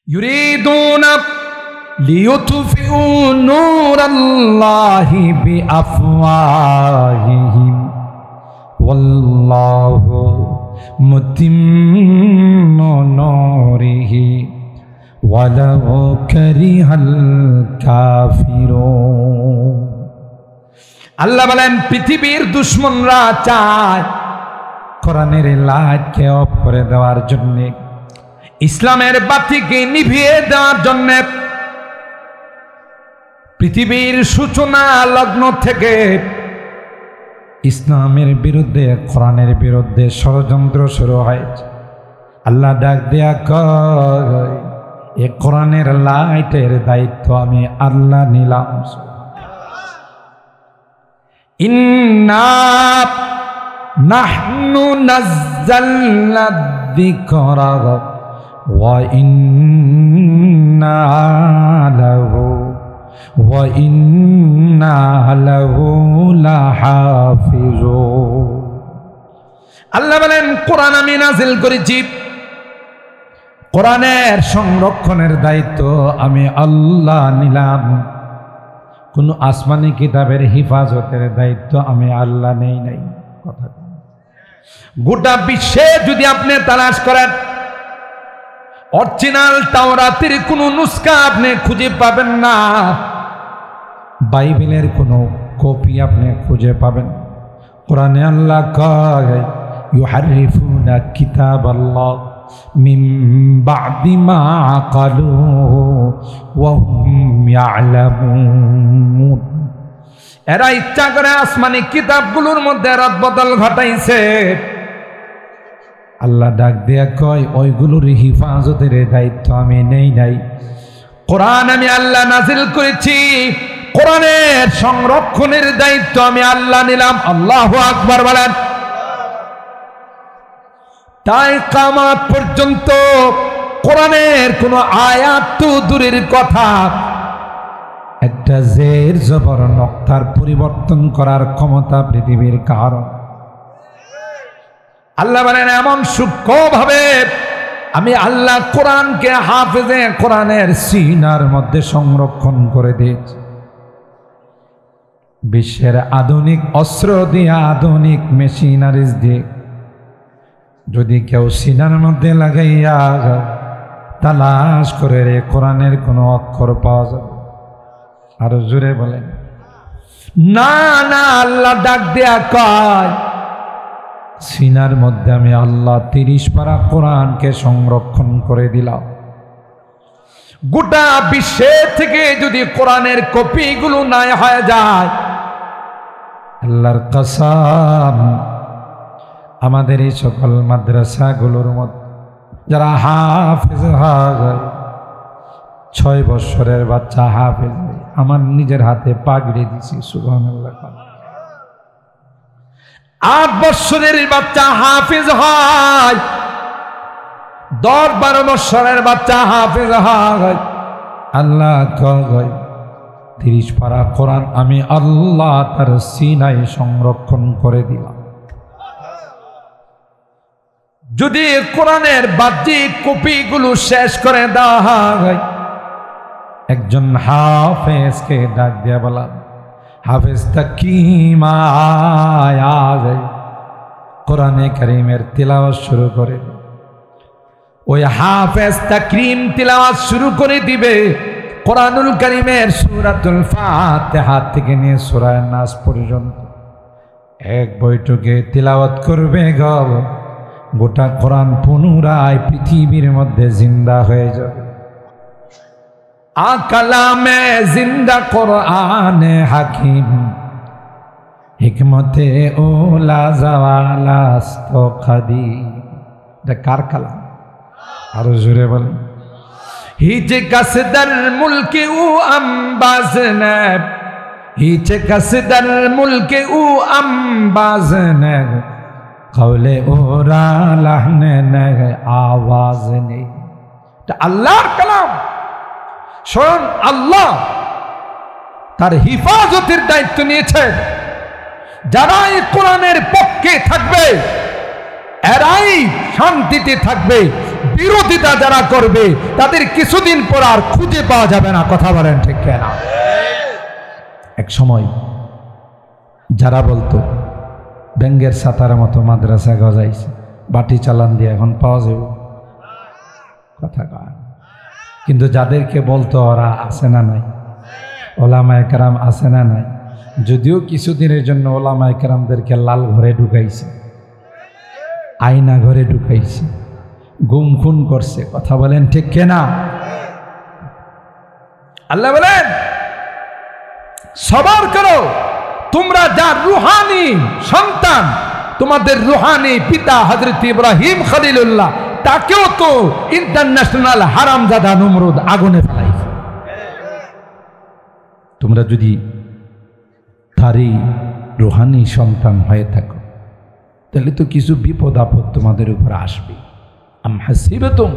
ইউরিদুনা লিইউতফিউ নূরাল্লাহি বিআফওয়াহিহিম ওয়াল্লাহু মুতিম্মু নূরিহি ওয়ালাউ কারিহাল কাফিরুন। আল্লাহ বলেন পৃথিবীর দুশমনরা চায় কোরআনের লাইটকে অফ করে দেওয়ার জন্য, ইসলামের বাতিকে নিভিয়ে দেওয়ার জন্য। পৃথিবীর সূচনা লগ্ন থেকে ইসলামের বিরুদ্ধে, কোরআনের বিরুদ্ধে ষড়যন্ত্র শুরু হয়েছে। আল্লাহ ডাক দেয়া কয়, এ কোরআনের লাইটের দায়িত্ব আমি আল্লাহ নিলাম। ইন্না নাহনু নাযালনা যিকরা ওয়া ইন্না লাহু লাহাফিজুন। আল্লাহ বলেন কোরআন আমি নাযিল করেছি, কোরআনের সংরক্ষণের দায়িত্ব আমি আল্লাহ নিলাম। কোন আসমানি কিতাবের হিফাজতের দায়িত্ব আমি আল্লাহ নেই নাই। কথা গোটা বিশ্বে যদি আপনি তালাশ করেন, অরিজিনাল তাওরাতের কোন নুসখা আপনি খুঁজে পাবেন না, বাইবেলের কোন কপি আপনি খুঁজে পাবেন। কোরআনে আল্লাহ কয় ইউহারিফুনা কিতাবাল্লাহ মিন বা'দি মা আকালুহু ওয়া হুম ইয়ালামুন। এরা ইচ্ছা করে আসমানি কিতাবগুলোর মধ্যে রদবদল ঘটাইছে। আল্লাহ ডাক দিয়া কয় ওইগুলোর হিফাজতের দায়িত্ব আমি নেই নাই। কোরআন আমি আল্লাহ নাজিল করেছি, কোরআনের সংরক্ষণের দায়িত্ব আমি আল্লাহ নিলাম। আল্লাহু আকবার বলেন। তাই কিয়ামত পর্যন্ত কোরআনের কোন আয়াত তো দূরের কথা, একটা জের জবর নক্তার পরিবর্তন করার ক্ষমতা পৃথিবীর কারণ। আল্লাহ বলেন এমন সূক্ষ্মভাবে আমি আল্লাহ কোরআনকে হাফেজে কোরআনের সিনার মধ্যে সংরক্ষণ করে দিয়েছি। বিশ্বের আধুনিক অস্ত্র দিয়ে, আধুনিক মেশিনারিজ দিয়ে যদি কেউ সিনার মধ্যে লাগাইয়া তালাশ করে রে কোরআনের কোনো অক্ষর পাওয়া যাবে? আরো জোরে বলেন না না। আল্লাহ ডাক দেয়া কয় সিনার মধ্যে আমি আল্লাহ 30 পারা কোরআনকে সংরক্ষণ করে দিলাম। গোটা বিশ্বের থেকে যদি কোরআনের কপিগুলো নাই হয়ে যায়, আল্লাহর কসম আমাদের এই সকল মাদ্রাসাগুলোর মধ্যে যারা হাফেজ হয়, 6 বছরের বাচ্চা হাফেজ, আমার নিজের হাতে পাগড়ি দিছি, সুবহানাল্লাহ। 8 বছরের বাচ্চা হাফেজ হয়, 10-12 বছরের বাচ্চা হাফেজ হয়। আল্লাহ কয় 30 পারা কোরআন আমি আল্লাহ তার সিনায় সংরক্ষণ করে দিলাম। যদি কোরআনের বাহ্যিক কপিগুলো শেষ করে দেওয়া হয়, একজন হাফেজকে ডাক দিয়া বলা, হাফেজ তাকিম আয় কোরআনে কারীমের তিলাওয়াত শুরু করে। ওই হাফেজ তাকরিম তিলাওয়াত শুরু করে দিবে কোরআনুল কারীমের সূরাতুল ফাতিহা থেকে নিয়ে সূরা নাস পর্যন্ত এক বৈঠকে তিলাওয়াত করবে। গোটা কোরআন পুনরায় পৃথিবীর মধ্যে জিন্দা হয়ে যাবে। কালামে জিন্দা কোরআনে হাকিম, হিকমতে ওলা জাওয়ালাস্ত খাদিম। এটা কার কালাম? আরো জোরে বলেন। হিজে কাসদার মুলকে ও আম্বাজনে, হিজে কাসদার মুলকে ও আম্বাজনে, কওলে ওরা লাহনে নে আওয়াজ নেই। এটা আল্লাহর কালাম। স্বয়ং আল্লাহ তার হিফাজতের দায়িত্ব নিয়েছেন। যারা এই কোরআনের পক্ষে থাকবে এরাই শান্তিতে থাকবে, বিরোধিতা যারা করবে তাদের কিছুদিন পর আর খুঁজে পাওয়া যাবে না। কথা বলেন ঠিক কিনা? এক সময় যারা বলতো ব্যাঙ্গের ছাতার মতো মাদ্রাসা গজাইছে, বাটি চালান দিয়ে এখন পাওয়া যাবে, কথা কয়। কিন্তু যাদেরকে বলতো ওরা আছে না নাই? ওলামায়ে কেরাম আছে না নাই? যদিও কিছুদিনের জন্য ওলামায়ে কেরামদেরকে লাল ঘরে ঢুকাইছে, আয়না ঘরে ঢুকাইছে, গুম খুন করছে। কথা বলেন ঠিক কিনা? আল্লাহ বলেন সবার করো, তোমরা যা রুহানি সন্তান, তোমাদের রুহানি পিতা হযরত ইব্রাহিম খলিলুল্লাহ, তাকেও তো ইন্টারন্যাশনাল হারামজাদা নমরুদ আগুনে ফেলাইছে। তোমরা যদি তারই রুহানি সন্তান হয়ে থাকো তাহলে তো কিছু বিপদ আপদ তোমাদের উপর আসবে। আম হাসিবতুম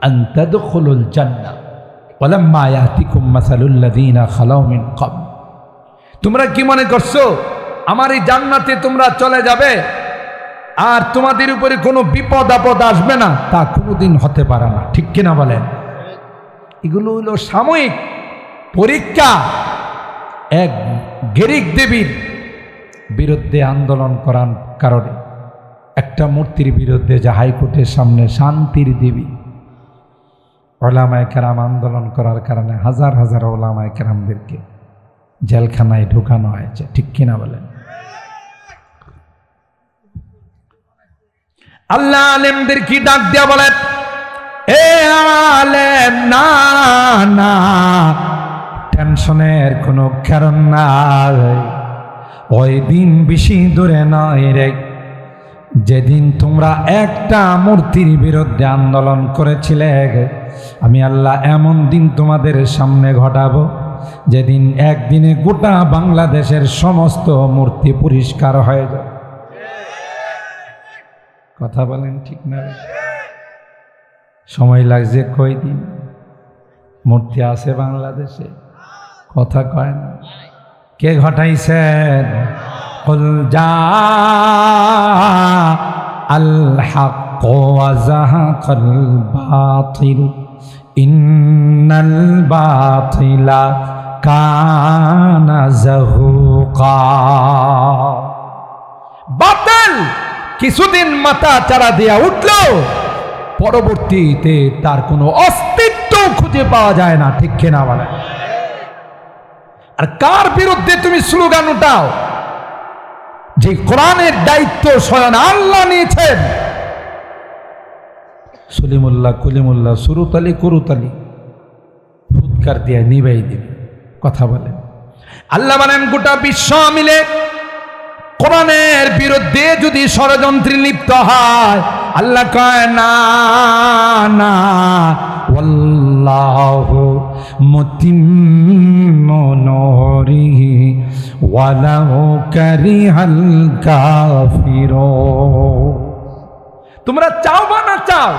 আন তাদখুলুল জান্নাহ ওয়ালাম্মা ইয়াতিকুম মাসালুল লাযীনা খালাউ মিন ক্বাবল, তোমরা কি মনে করছো আমার এই জান্নাতে তোমরা চলে যাবে আর তোমাদের উপরে কোনো বিপদ আপদ আসবে না? তা কোনোদিন হতে পারে না। ঠিক কিনা বলেন? এগুলো হলো সাময়িক পরীক্ষা। এক গ্রিক দেবীর বিরুদ্ধে আন্দোলন করার কারণে, একটা মূর্তির বিরুদ্ধে যে হাইকোর্টের সামনে শান্তির দেবী, ওলামায়ে কেরাম আন্দোলন করার কারণে হাজার হাজার ওলামায়ে কেরামদেরকে জেলখানায় ঢুকানো হয়েছে। ঠিক কিনা বলেন? আল্লাহ আলেমদের কি ডাক দিয়া বলেন, এ আলেম না না, টেনশনের কোনো কারণ নাই। ওই দিন বেশি দূরে নয় রে, যেদিন তোমরা একটা মূর্তির বিরুদ্ধে আন্দোলন করেছিলে, আমি আল্লাহ এমন দিন তোমাদের সামনে ঘটাবো যেদিন একদিনে গোটা বাংলাদেশের সমস্ত মূর্তি পরিষ্কার হয়ে যাবে। কথা বলেন ঠিক না? সময় লাগছে কয়দিন? মূর্তি আছে বাংলাদেশে, কথা কয় না। কে ঘটাইছেন? কুল জা আল হক ওয়া যাহাকাল বাতিল ইন্নাল বাতিলা কানা যাহুকা। বাতিল কিছুদিন মাথা চারা দিয়া উঠলো, পরবর্তীতে তার কোনো অস্তিত্ব খুঁজে পাওয়া যায় না। ঠিক কিনা বলে? আর কার বিরুদ্ধে তুমি স্লোগান উঠাও? যে কোরআনের দায়িত্ব স্বয়ং আল্লাহ নিয়েছেন। সলিমুল্লাহ কলিমুল্লাহ সুরুতালি কুরুতালি ফুৎকার দিয়ে নিবাই দিবে। কথা বলেন। আল্লাহ বলেন গোটা বিশ্ব মিলে কোরআনের বিরুদ্ধে যদি ষড়যন্ত্রে লিপ্ত হয়, আল্লাহ কয় না না, ওয়াল্লাহু মুতিম্মু নূরিহি ওয়ালাউ কারিহাল কাফিরুন। তোমরা চাও বা না চাও,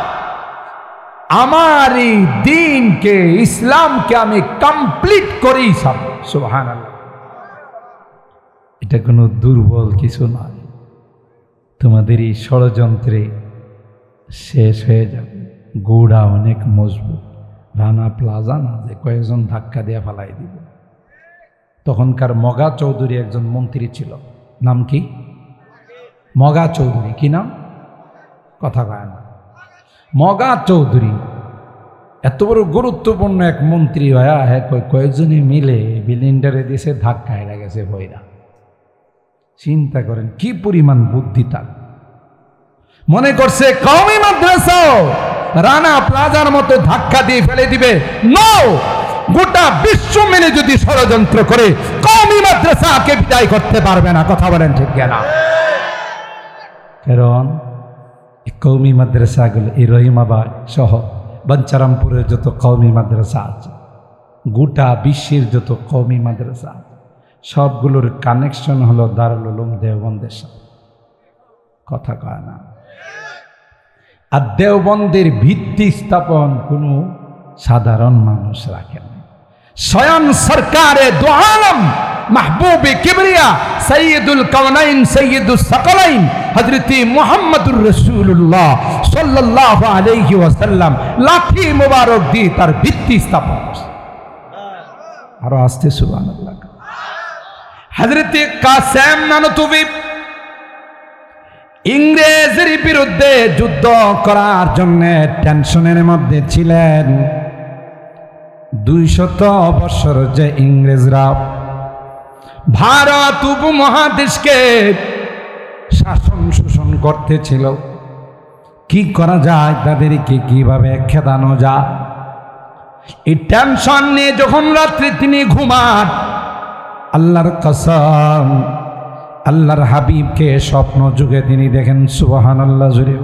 আমার এই দ্বীনকে, ইসলামকে আমি কমপ্লিট করেই ছাড়ব। সুবহানাল্লাহ। এটা কোনো দুর্বল কিছু নয়। তোমাদের এই ষড়যন্ত্রে শেষ হয়ে যাবে। গোড়া অনেক মজবুত। রানা প্লাজা না যে কয়েকজন ধাক্কা দিয়ে ফেলাই দিব। তখনকার মগা চৌধুরী একজন মন্ত্রী ছিল, নাম কি? মগা চৌধুরী। কি নাম? কথা কয় না। মগা চৌধুরী এত বড় গুরুত্বপূর্ণ এক মন্ত্রী হয়া কয়েকজনই মিলে বিলিন্ডারে দিয়েছে, ধাক্কায় গেছে বইরা। চিন্তা করেন কি পরিমাণ বুদ্ধি তার। মনে করছে কওমি মাদ্রাসা রানা প্লাজার মতো ধাক্কা দিয়ে ফেলে দিবে। নো, গোটা বিশ্ব মিলে যদি ষড়যন্ত্র করে কওমি মাদ্রাসাকে বিদায় করতে পারবে না। কথা বলেন ঠিক কিনা? কারণ কওমি মাদ্রাসাগুলো এই রহিমাবাদ সহ বাঞ্চারামপুরের যত কওমি মাদ্রাসা আছে, গোটা বিশ্বের যত কওমি মাদ্রাসা আছে, সবগুলোর কানেকশন হলো দারুল উলুম দেওবন্দের সাথে। কথা কয় না। আর দেওবন্দের ভিত্তি স্থাপন কোনো সাধারণ মানুষ রাখেন। স্বয়ং সরকারে দু আলম মাহবুবে কিবরিয়া সৈয়দুল কাওনাইন সৈয়দুস সাকালাইন হযরতে মুহাম্মদুর রাসূলুল্লাহ সাল্লাল্লাহু আলাইহি ওয়াসাল্লাম লাঠি মোবারক দিয়ে তার ভিত্তি স্থাপন করছে। আরো আস্তে সুবহানাল্লাহ। হযরতে কাসেম নানতুবি ইংরেজের বিরুদ্ধে যুদ্ধ করার জন্য টেনশনের মধ্যে ছিলেন। 200 বছর যে ইংরেজরা ভারত উপমহাদেশকে শাসন শোষণ করতেছিল, কি করা যায়, তাদেরকে কিভাবে খেদানো যায়, এই টেনশন নিয়ে যখন রাত্রে তিনি ঘুমান, আল্লাহর কসম আল্লাহর হাবিবকে স্বপ্ন যুগে তিনি দেখেন। সুবহানাল্লাহ জুড়ে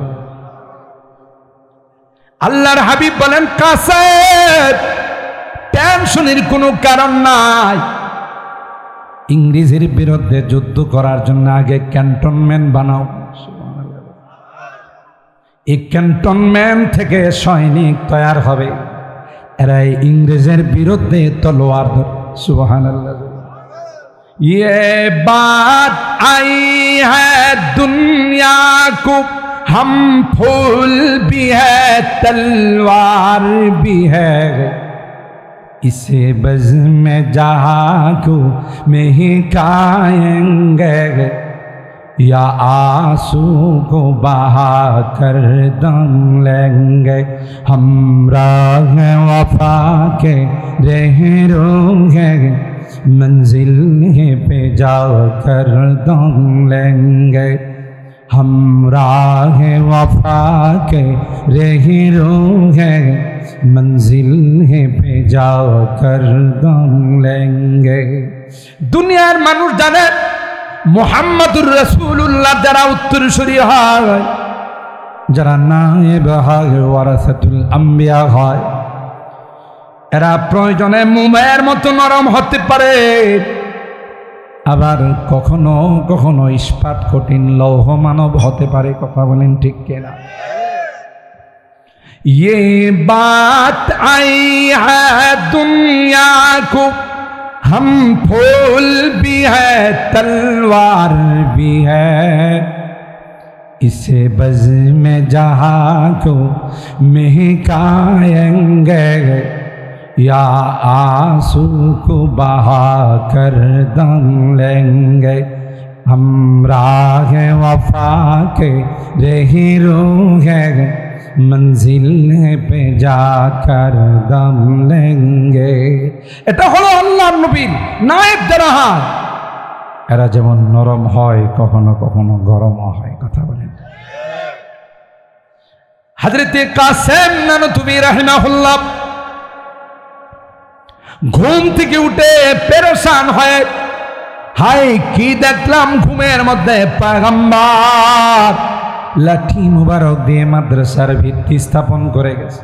আল্লাহর হাবিব বলেন, কাসেম টেনশনের কোনো কারণ নাই, ইংরেজের বিরুদ্ধে যুদ্ধ করার জন্য আগে ক্যান্টনমেন্ট বানাও। এই ক্যান্টনমেন্ট থেকে সৈনিক তৈরি হবে, এরা ইংরেজের বিরুদ্ধে তলোয়ার ধরে। সুবহানাল্লাহ। ये बात आई है दुनिया को, हम फूल भी है तलवार भी है, इसे बज़ में जहाँ को महकाएंगे, या आंसू को बहा कर दम लेंगे, हम राह वफा के रहरोगे, मंजिल पे जाकर दम लेंगे, हम राह वफा के रहरोगे, मंजिल पे जाकर दम लेंगे। दुनियार মানুষ জানে মুহাম্মদুর রাসূলুল্লাহ যারা উত্তরসূরি হয়, যারা নায়েব হয়, ওয়ারাসাতুল আম্বিয়া হয়, এরা প্রয়োজনে মোমের মতো নরম হতে পারে, আবার কখনো কখনো ইস্পাত কঠিন লৌহ মানব হতে পারে। কথা বলেন ঠিক কিনা? ये बात आई है दुनिया को, हम फूल भी है तलवार भी है, इसे बज़ में जहाँ को महकाएंगे, या आंसू को बहा कर दम लेंगे, हम राह वफा के रहरोगे, मंजिल पे जाकर दम लेंगे। এটা হলো আল্লাহর নবীর নায়েব যারা হয়, এরা যেমন নরম হয় কখনো কখনো গরম হয়। কথা বলেন। হযরতে কাসেম নানতুবি রাহিমাহুল্লাহ ঘুম থেকে উঠে পেরেশান হয়ে, হায় কি দেখলাম ঘুমের মধ্যে, পয়গম্বর লাঠি মুবারক দিয়ে মাদ্রাসার ভিত্তি স্থাপন করে গেছে।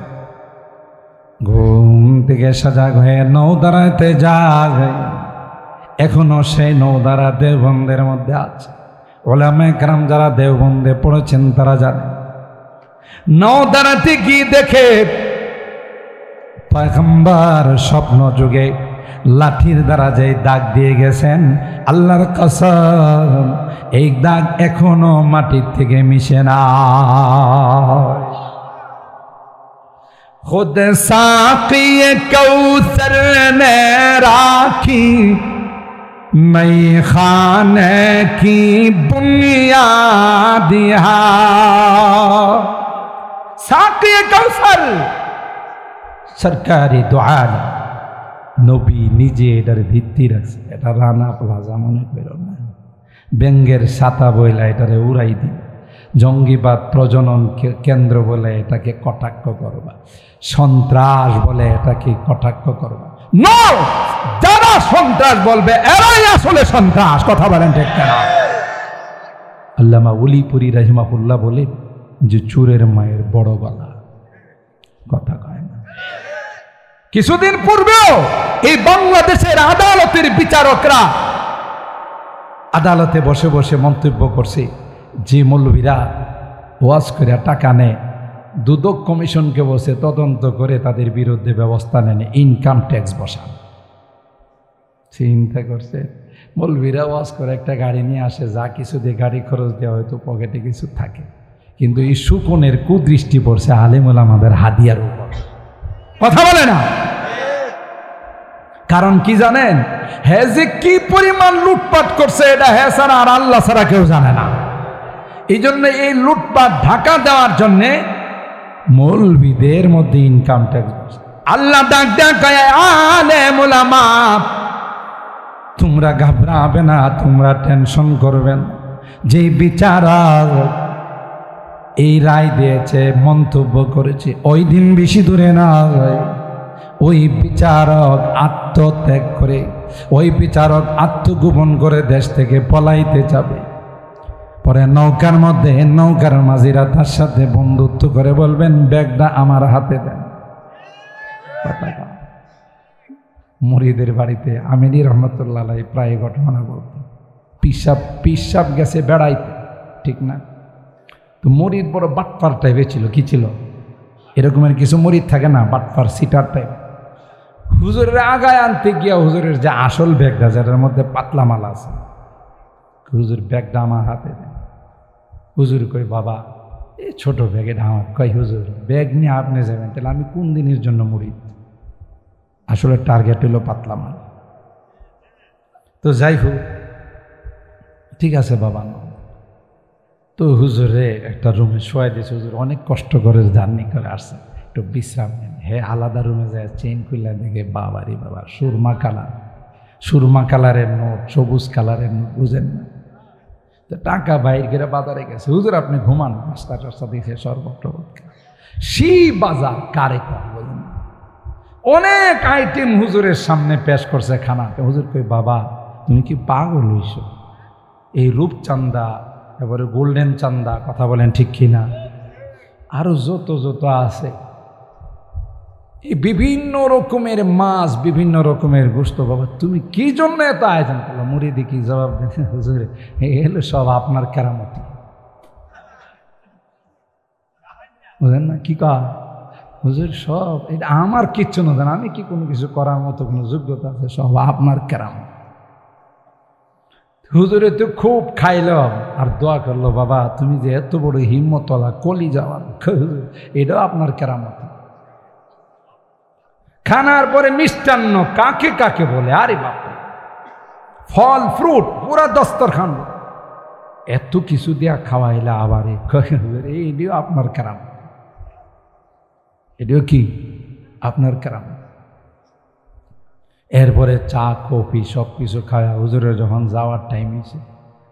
ঘুম থেকে সজাগ হয়ে নৌদারাতে যায়, এখনো সেই নৌদারা দেওবন্দের মধ্যে আছে। ওলামায়ে কেরাম যারা দেওবন্দে পড়েছেন তারা জানে, নৌদারাতে গিয়ে দেখে পয়গম্বর স্বপ্ন যুগে লাঠির দ্বারা যে দাগ দিয়ে গেছেন, আল্লাহর কসম এই দাগ এখনো মাটির থেকে মিশে না। खुद साक़ी कौसर ने राखी मई खाने की बुनियाद, साक़ी कौसर সরকারি দোয়া, নবী নিজে এটার ভিত্তি রাখছে। এটা রানা প্লাজা মনে করো না, ব্যঙ্গের ছাতা বইলা এটারে উড়াই দিই, জঙ্গিবাদ প্রজনন কেন্দ্র বলে এটাকে কটাক্ষ করবা, সন্ত্রাস বলে এটাকে কটাক্ষ করবা। নো, যারা সন্ত্রাস বলবে এরাই আসলে সন্ত্রাস। কথা বলেন ঠিক না? আল্লামা উলিপুরি রাহিমাহুল্লাহ বলে যে চোরের মায়ের বড় গলা, কথা কয় না। কিছুদিন পূর্বেও এই বাংলাদেশের আদালতের বিচারকরা আদালতে বসে বসে মন্তব্য করছে, যে মৌলবীরা ওয়াজ করে টাকা নেয়, দুদক কমিশনকে বসে তদন্ত করে তাদের বিরুদ্ধে ব্যবস্থা নেন, ইনকাম ট্যাক্স বসান। চিন্তা করছে মৌলবীরা ওয়াজ করে একটা গাড়ি নিয়ে আসে, যা কিছু দিয়ে গাড়ি খরচ দেওয়া হয়তো পকেটে কিছু থাকে, কিন্তু এই শকুনের কুদৃষ্টি পড়ছে আলেমুল আমাদের হাদিয়ার উপর। কথা বলে না? কারণ কি জানেন? হ্যাঁ যে কি পরিমাণ লুটপাট করছে এটা হ্যাঁ ছাড়া আর আল্লাহ ছাড়া কেউ জানে না। এই জন্য এই লুটপাট ঢাকা দেওয়ার জন্যে মৌলবীদের মধ্যে ইনকাম ট্যাক্স। আল্লাহ ডাক ডাকায় আলেমুল আমা, তোমরা ঘাবড়াবে না, তোমরা টেনশন করবেন। যে বিচারক এই রায় দিয়েছে, মন্তব্য করেছে, ওই দিন বেশি দূরে না, ওই বিচারক আত্মত্যাগ করে, ওই বিচারক আত্মগোপন করে দেশ থেকে পলাইতে যাবে। পরে নৌকার মধ্যে নৌকার মাঝিরা তার সাথে বন্ধুত্ব করে বলবেন, ব্যাগটা আমার হাতে দেন। মুরিদের বাড়িতে আমিনী রহমতুল্লাহ প্রায় ঘটনা বলতো, পিসাব গেছে বেড়াইতে, ঠিক না? তো মুরিদ বড় বাটপার টাইপের ছিল। কি ছিল? এরকমের কিছু মুরিদ থাকে না, বাটপার সিটার টাইপ। হুজুরের আগায় আনতে গিয়া হুজুরের যে আসল ব্যাগটা, যেটার মধ্যে পাতলা মাল আছে, হুজুর ব্যাগটা আমার হাতে দেন। হুজুর কই, বাবা এই ছোট ব্যাগে আমার। কই, হুজুর ব্যাগ নিয়ে আপনি যাবেন, তাহলে আমি কোন দিনের জন্য মুরিদ? আসলে টার্গেট হলো পাতলা মাল। তো যাই হোক, ঠিক আছে বাবা। তো হুজুরে একটা রুমে শোয়াই দিয়েছে। হুজুর অনেক কষ্ট করে জার্নি করে আসছে, একটু বিশ্রাম নেন। হ্যাঁ, আলাদা রুমে যায়, চেইন খুললা দেখে বাবারি বাবা, সুরমা কালারের নোট, সবুজ কালারের নোট, বুঝেন না? তো টাকা বাইর করে বাজারে গেছে। হুজুর আপনি ঘুমান, রাস্তা টাস্তা দিয়েছে, সর্বত্র সেই বাজার কারে কম, বলেন? অনেক আইটেম হুজুরের সামনে পেশ করছে খানাতে। হুজুর কই, বাবা তুমি কি পাগল হইছ? এই রূপচান্দা, এবারে গোল্ডেন চান্দা, কথা বলেন ঠিক কিনা, আরো যত যত আছে, এই বিভিন্ন রকমের মাছ, বিভিন্ন রকমের গোস্ত, বাবা তুমি কি জন্য এত আয়োজন করলো? মুরিদি কি জবাব দিতে? হুজুর এলো সব আপনার কেরামতি। বুঝলেন না কি কয়? হুজুর সব এটা আমার কিচ্ছু না, জান আমি কি কোনো কিছু করার মতো কোনো যোগ্যতা আছে? সব আপনার কেরামত। হুজুরে তো খুব খাইল আর দোয়া করলো, বাবা তুমি যে এত বড় হিম্মতওয়ালা, কলি যাওয়ার, এটাও আপনার কেরামত। খানার পরে মিষ্টান্ন কাকে কাকে বলে, আরে বাপরে, ফল ফ্রুট পুরা দস্তরখান, এত কিছু দিয়া খাওয়াইলা আবার এটিও আপনার কেরামত। এটিও কি আপনার কেরামত। এরপরে চা কফি সব কিছু খাওয়া হুজুরের যখন যাওয়ার টাইম হয়েছে,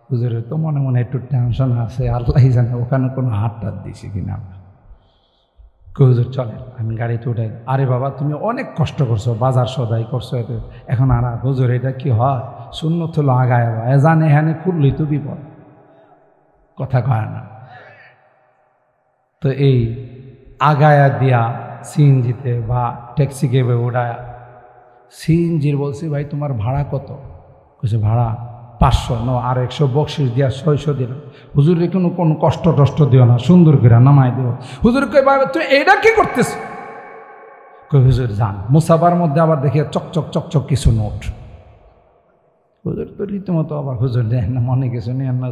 হুজুরের তো মনে মনে একটু টেনশন আছে, আল্লাহ জানে ওখানে কোনো হাত টাত দিয়েছে কিনা। হুজুর চলেন, আমি গাড়িতে উঠাই। আরে বাবা তুমি অনেক কষ্ট করছো, বাজার সদাই করছো, এখন আর হুজুর এটা কি হয়? সুন্নত হলো আগায়, জানে এখানে করলেই তো বিপদ, কথা কয় না। তো এই আগায়া দিয়া সিএনজিতে বা ট্যাক্সি কেবে উঠায়া, সিএনজির বলছি, ভাই তোমার ভাড়া কত? বলছে ভাড়া 500। ন আর 100 বকশিস দিয়া 600 দিলাম। হুজুর কোনো কষ্ট টষ্ট দিও না, সুন্দর করে নামাই দিও। হুজুর কই, ভাই তুই এটা কি করতেছ? কই, হুজুর যান। মুসাফার মধ্যে আবার দেখে চকচক চকচক কিছু নোট। হুজুর তো রীতিমতো আবার, হুজুর দেন না, মনে কিছু নেন না,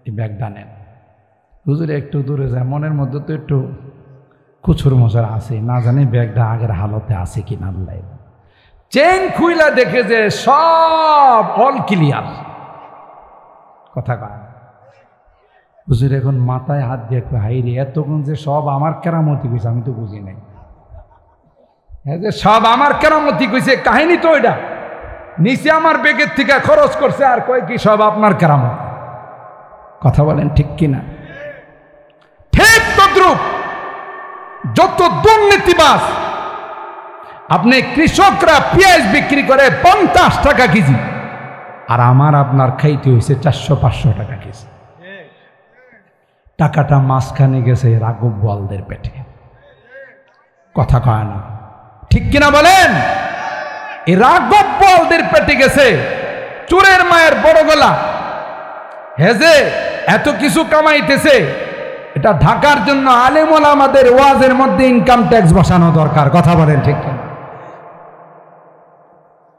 এই ব্যাগটা নেন। হুজুর একটু দূরে যায়, মনের মধ্যে তো একটু কুচুর মোচর আছে, না জানি ব্যাগটা আগের হালতে আছে কি না। আল্লাহ চেন খুইলা দেখে যে সব অল ক্লিয়ার, কথা কয়। হুজুর এখন মাথায় হাত দিয়ে হাইরে, এতক্ষণ যে সব আমার কেরামতি কইছে আমি তো বুঝি নাই। হ্যাঁ, যে সব আমার কেরামতি কইছে, কাহিনী তো এটা নিচে আমার বেগের থেকে খরচ করছে, আর কয় কি সব আপনার কেরামত। কথা বলেন ঠিক কিনা? ঠিক তদ্রুপ যত দুর্নীতিবাজ, আপনি কৃষকরা পেঁয়াজ বিক্রি করে 50 টাকা কেজি, আর আমার আপনার খাইতে হয়েছে 400-500 টাকা কেজি। টাকাটা মাঝখানে গেছে রাঘব বোয়ালদের পেটে, কথা কয় না ঠিক কিনা বলেন? এই রাঘব বোয়ালদের পেটে গেছে চোরের মায়ের বড় গলা। হেজে এত কিছু কামাইতেছে, এটা ঢাকার জন্য আলেম ওলামাদের ওয়াজের মধ্যে ইনকাম ট্যাক্স বসানো দরকার, কথা বলেন ঠিক কিনা?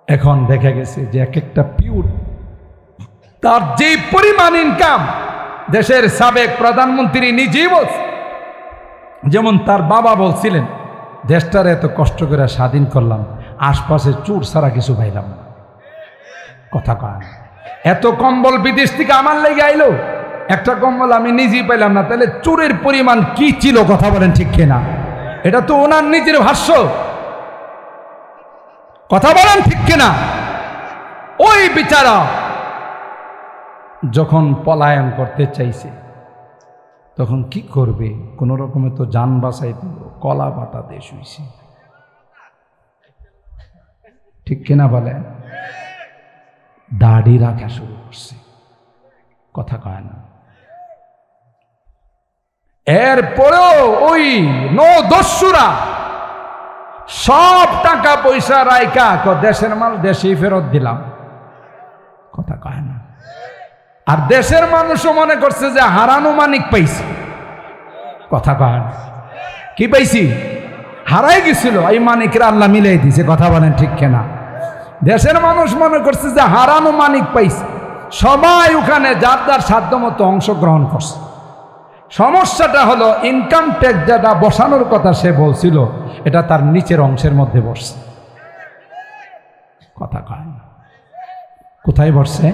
এখন দেখা গেছে যে এক একটা পিউট তার যে পরিমাণ ইনকাম দেশের সাবেক প্রধানমন্ত্রী নিজেই বলছে, যেমন তার বাবা বলছিলেন দেশটার এত কষ্ট করে স্বাধীন করলাম, আশপাশে চুর ছাড়া কিছু পাইলাম না। কথা কয়, এত কম্বল বিদেশ থেকে আমার লেগে আইলো, একটা কম্বল আমি নিজেই পাইলাম না, তাহলে চুরের পরিমাণ কি ছিল? কথা বলেন ঠিক কিনা? এটা তো ওনার নিজের ভাষ্য। কথা বলেন ঠিক কিনা? ওই বিচারা যখন পলায়ন করতে চাইছে তখন কি করবে? কোন রকমে তো যান বাঁচাইতে কলা পাতা দেশ হইছে, ঠিক কিনা বলে? দাড়ি রাখা শুরু করছে। কথা কয় না। এরপরেও ওই দস্যুরা সব টাকা পয়সা রাইকা দেশের মাল দেশেই ফেরত দিলাম। কথা কয় না। আর দেশের মানুষও মনে করছে যে হারানো মানিক পাইছি। কথা কয় না। কি পাইছি? হারাই গেছিল, এই মানিকরা আল্লাহ মিলাই দিছে। কথা বলেন ঠিক কিনা? দেশের মানুষ মনে করছে যে হারানো মানিক পাইছে। সবাই ওখানে যার যার সাধ্য মতো অংশগ্রহণ করছে। সমস্যাটা হলো ইনকাম ট্যাক্স যেটা বসানোর কথা সে বলছিল, এটা তার নিচের অংশের মধ্যে বসছে। কথা কয় না। কোথায় বসছে?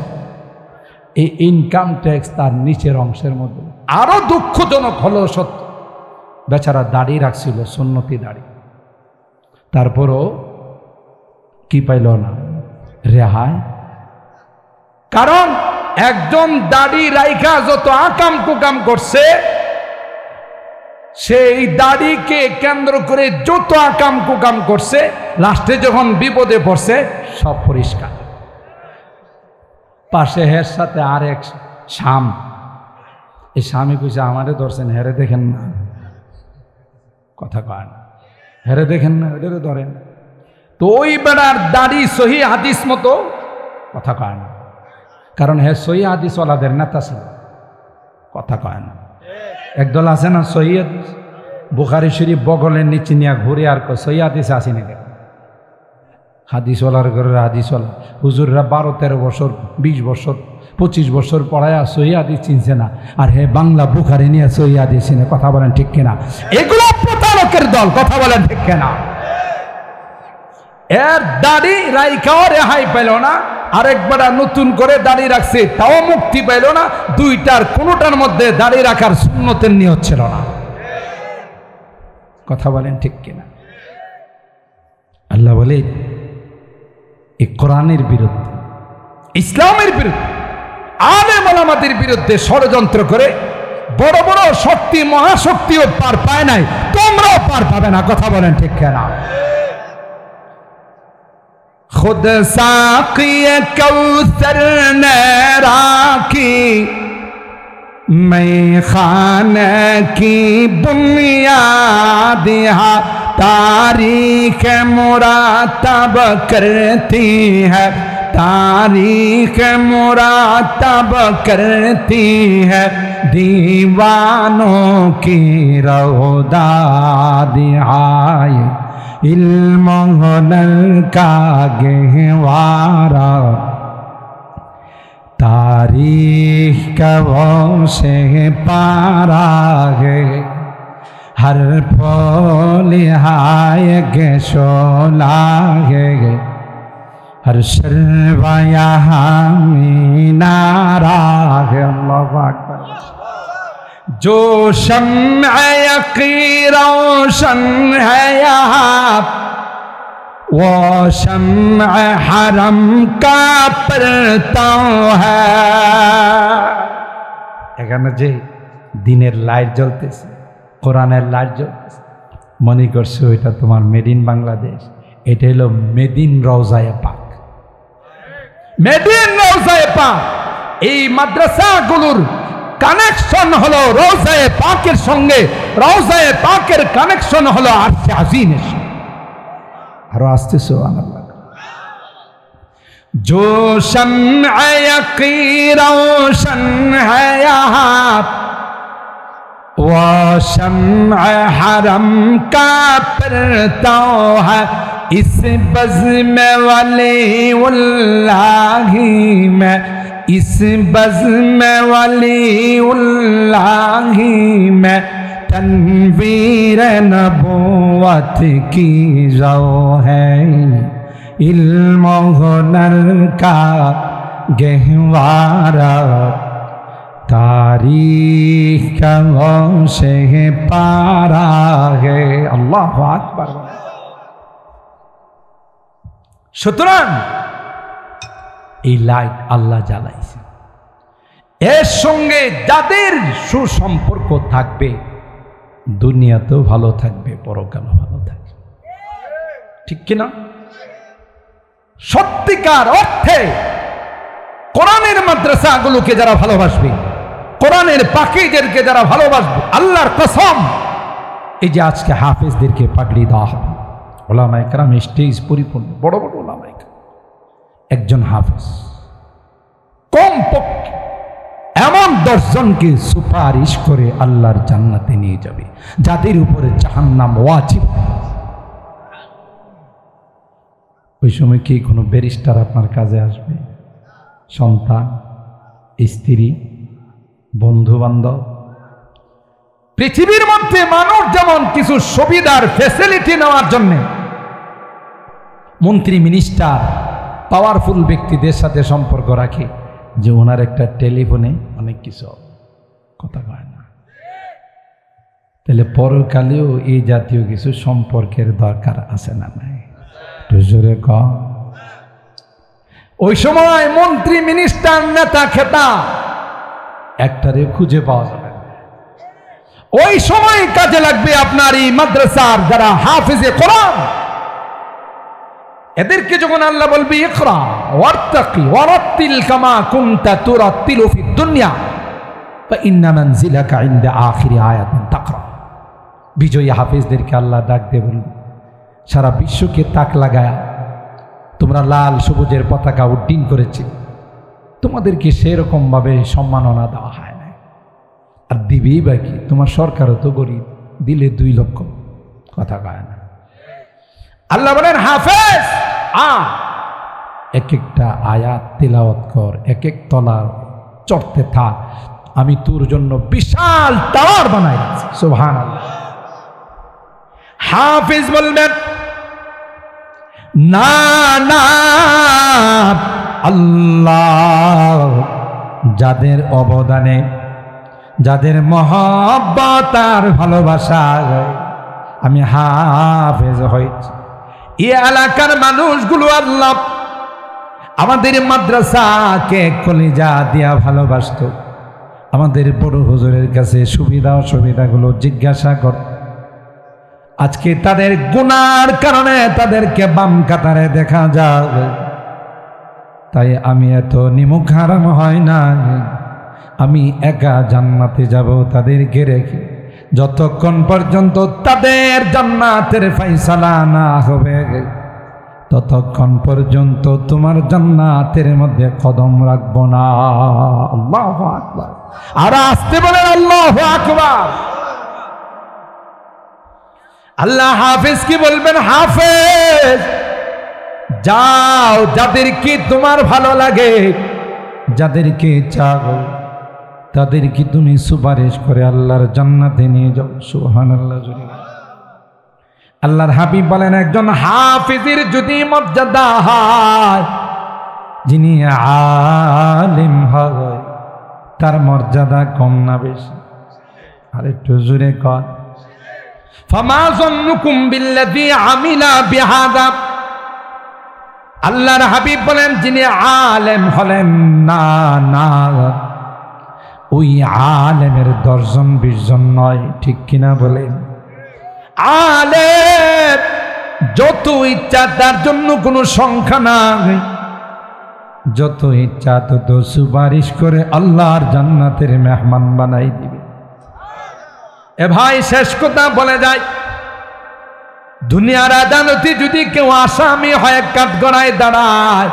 এই ইনকাম ট্যাক্স তার নিচের অংশের মধ্যে। আরো দুঃখজনক হলো সত্য, বেচারা দাড়ি রাখছিল, সুন্নতি দাড়ি, তারপরও কি পাইল না? রেহাই। কারণ একজন দাড়ি রাইখা যত আকাম কুকাম করছে, সেই দাড়িকে কেন্দ্র করে যত আকাম কুকাম করছে, লাস্টে যখন বিপদে পড়ছে সব পরিষ্কার। পাশে হের সাথে আর এক শাম, এই স্বামী কইছে আমারে ধরছেন, হেরে দেখেন না। কথা কয় না। হেরে দেখেন না, ওইটারে ধরেন। তো ওই বেড়ার দাড়ি সহি হাদিস মতো। কথা কয় না। কারণ হে সহি হাদিস ওয়ালাদের নেতা ছিল। কথা কয় না। একদল আছে না সহি হাদিস, বুখারী শরীফ বগলের নিচে নিয়ে ঘুরে আর সহি হাদিস আসি না। হাদিসওয়ালার ঘরের হাদিসওয়ালা হুজুররা 12-13 বছর 20 বছর 25 বছর পড়ায় সহি হাদিস চিনছে না, আর হে বাংলা বুখারী নিয়ে সহি হাদিস চিনে। কথা বলেন ঠিক কিনা? এগুলো প্রতারকের দল। কথা বলেন ঠিক কিনা? এর দাড়ি রাইখাও রেহাই পেল না, আরেকবার নতুন করে দাড়ি রাখছে, তাও মুক্তি পেল না। দুইটার কোনোটার মধ্যে দাড়ি রাখার সুন্নতের নিয়ত ছিল না। কথা বলেন ঠিক কিনা? আল্লাহ বলে এই কোরআনের বিরুদ্ধে, ইসলামের বিরুদ্ধে, আলেম ওলামাদের বিরুদ্ধে ষড়যন্ত্র করে বড় বড় শক্তি মহাশক্তিও পার পায় নাই, তোমরাও পার পাবে না। কথা বলেন ঠিক কিনা? खुद साक़ी कौसर ने राखी, मैं खाने की बुनियाद यहाँ तारीख मुरातब करती है, तारीख मुरातब करती है, दीवानों की रौदा दिहाए इल्म हुनर का गहवारा, तारीख का वो से पारा है, हर फूल हाय के शोला है, हर शर्वा यहाँ मीनारा है। अल्लाहु अकबर। जो शम्अ यक़ीन रोशन है यहाँ, वो शम्अ हरम का परताव है। এখানে যে দিনের লাইট জ্বলতেছে, কোরআনের লাইট জ্বলতেছে, মনে করছো এটা তোমার মেড ইন বাংলাদেশ। এটা হলো মেড ইন রওজায়ে পাক। মেড ইন রওজায়ে পাক। এই মাদ্রাসাগুলোর কানেকশন হলো রওজায়ে পাকের সঙ্গে, রওজায়ে পাকের কানেকশন হলো আরশে আজিমের সঙ্গে। আরো আসতে সুবহানাল্লাহ। जो शम्अ यक़ीन रोशन है यहाँ, वो शम्अ हरम का परताव है, इस बज़्म वलीउल्लाही में इस बज़्म वलीउल्लाही में तनवीर नबुव्वत की जो है, इल्म हुनर का गहवारा, तारीख का गौशे पारा है। अल्लाहु আকবার। সুতরাং এই লাইট আল্লাহ জ্বালাইছে, এর সঙ্গে যাদের সুসম্পর্ক থাকবে দুনিয়াতেও ভালো থাকবে, পরকালও ভালো থাকবে। ঠিক কিনা? সত্যিকার অর্থে কোরআনের মাদ্রাসাগুলোকে যারা ভালোবাসবে, কোরআনের পাখীদেরকে যারা ভালোবাসবে, আল্লাহর কসম, এই যে আজকে হাফেজদেরকে পাগড়ি দেওয়া হবে, ওলামায়ে কেরাম স্টেজ পরিপূর্ণ, বড় বড় ওলামায়ে কেরাম, একজন হাফেজ কমপক্ষে এমন 10 জনকে সুপারিশ করে আল্লাহর জান্নাতে নিয়ে যাবে, যাদের উপরে জাহান্নাম ওয়াজিব। ওই সময় কি কোনো ব্যারিস্টার আপনার কাজে আসবে? সন্তান, স্ত্রী, বন্ধু বান্ধব। পৃথিবীর মধ্যে মানুষ যেমন কিছু সুবিধার ফ্যাসিলিটি নেওয়ার জন্য মন্ত্রী, মিনিস্টার, পাওয়ারফুল ব্যক্তিদের সাথে সম্পর্ক রাখে, যে ওনার একটা টেলিফোনে অনেক কিছু কথা কয় না, তাহলে পরকালেও এই জাতীয় কিছু সম্পর্কের দরকার আছে না নাই? জোরে কম। ওই সময় মন্ত্রী, মিনিস্টার, নেতা, খেতা একটারে খুঁজে পাওয়া যাবে না। ওই সময় কাজে লাগবে আপনার এই মাদ্রাসার যারা হাফেজে কোরআন, এদেরকে যখন আল্লাহ বলবে ইকরা ওয়ারতাকি ওয়ারাত্তিল কামা কুনতা তুরাত্তিলু ফিদ দুনিয়া ফা ইন্না মানজিলাকা ইনদা আখিরি আয়াতিন তাকরা। বিজয়ী হাফেজদেরকে আল্লাহ ডাক দিয়ে বলবে, সারা বিশ্বকে তাক লাগায়া তোমরা লাল সবুজের পতাকা উড্ডীন করেছে, তোমাদেরকে সেরকম ভাবে সম্মাননা দেওয়া হয় না। আর দিবেই বা কি? তোমার সরকারও তো গরিব, দিলে 2 লক্ষ, কথা কয় না। আল্লাহ বলেন হাফেজ এক একটা আয়াত তিলাওয়াত কর, এক এক তলা চড়তে থাক, আমি তোর জন্য বিশাল টাওয়ার বানাই দিয়েছি। সুবহানাল্লাহ। হাফেজ বলবেন না না, আল্লাহ যাদের অবদানে, যাদের মহব্বত আর ভালোবাসা আমি হাফেজ হয়েছি, এই এলাকার মানুষগুলো আল্লাহ আমাদের মাদ্রাসাকে কলিজা দিয়া ভালোবাসত, আমাদের বড় হুজুরের কাছে সুবিধা অসুবিধাগুলো জিজ্ঞাসা কর। আজকে তাদের গুনার কারণে তাদেরকে বাম কাতারে দেখা যায়, তাই আমি এত নিমুখ হারাম হয় না, আমি একা জান্নাতে যাব তাদেরকে রেখে, যতক্ষণ পর্যন্ত তাদের জান্নাতের ফায়সালা না হবে ততক্ষণ পর্যন্ত তোমার জান্নাতের মধ্যে কদম রাখবো না। আল্লাহু আকবার। আর আসতে বলেন আল্লাহু আকবার। আল্লাহ হাফেজ কি বলবেন, হাফেজ যাও, যাদেরকে তোমার ভালো লাগে, যাদেরকে চাও, তাদেরকে তুমি সুপারিশ করে আল্লাহর জান্নাতে নিয়ে যাও। সুবহানাল্লাহ। আল্লাহর হাবিব বলেন, একজন হাফেজের যদি মর্যাদা হয়, যিনি আলিম হয়, তার মর্যাদা কম না বেশি? আরেকটু জোরে কর। ফামা যন্নুকুম বিল্লাযী আমিলা বিহাযা। আল্লাহর হাবিব বলেন, যিনি আলেম হলেন না না, ওই আলেমের 10 জন 20 জন নয়, ঠিক কিনা বলেন? আলেম যত ইচ্ছা, তার জন্য কোনো সংখ্যা নাই, যত ইচ্ছা তত সুপারিশ করে আল্লাহর জান্নাতের মেহমান বানাই দিবে। এ ভাই, শেষ কথা বলে যায়, দুনিয়ার আদালতে যদি কেউ আসামি হয়, কাঠগড়ায় দাঁড়ায়,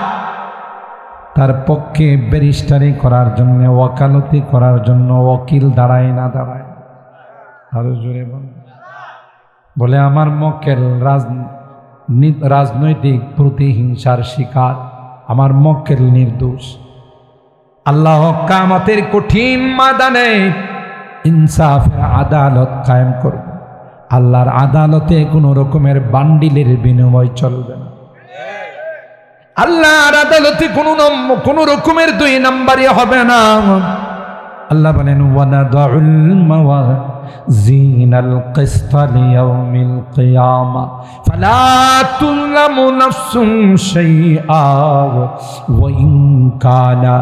তার পক্ষে ব্যারিস্টারি করার জন্য, ওয়াকালতি করার জন্য ওকিল দাঁড়ায় না দাঁড়ায়? আরো জোরে বলে, আমার মক্কেল রাজনৈতিক প্রতিহিংসার শিকার, আমার মক্কেল নির্দোষ, আল্লাহ কিয়ামতের কঠিন ময়দানে ইনসাফের আদালত কায়েম করবে। আল্লাহর আদালতে কোনো রকমের বান্ডিলের বিনিময় চলবে না। আল্লাহর আদালতে কোনো রকমের দুই নাম্বারই হবে না। আল্লাহ বলেন ওয়ানাদউল মাওয়াজিনাল কিসতা লিয়াউমিল কিয়ামা ফালা তুযলামু নাফসুন শাইআ ওয়া ইন কানা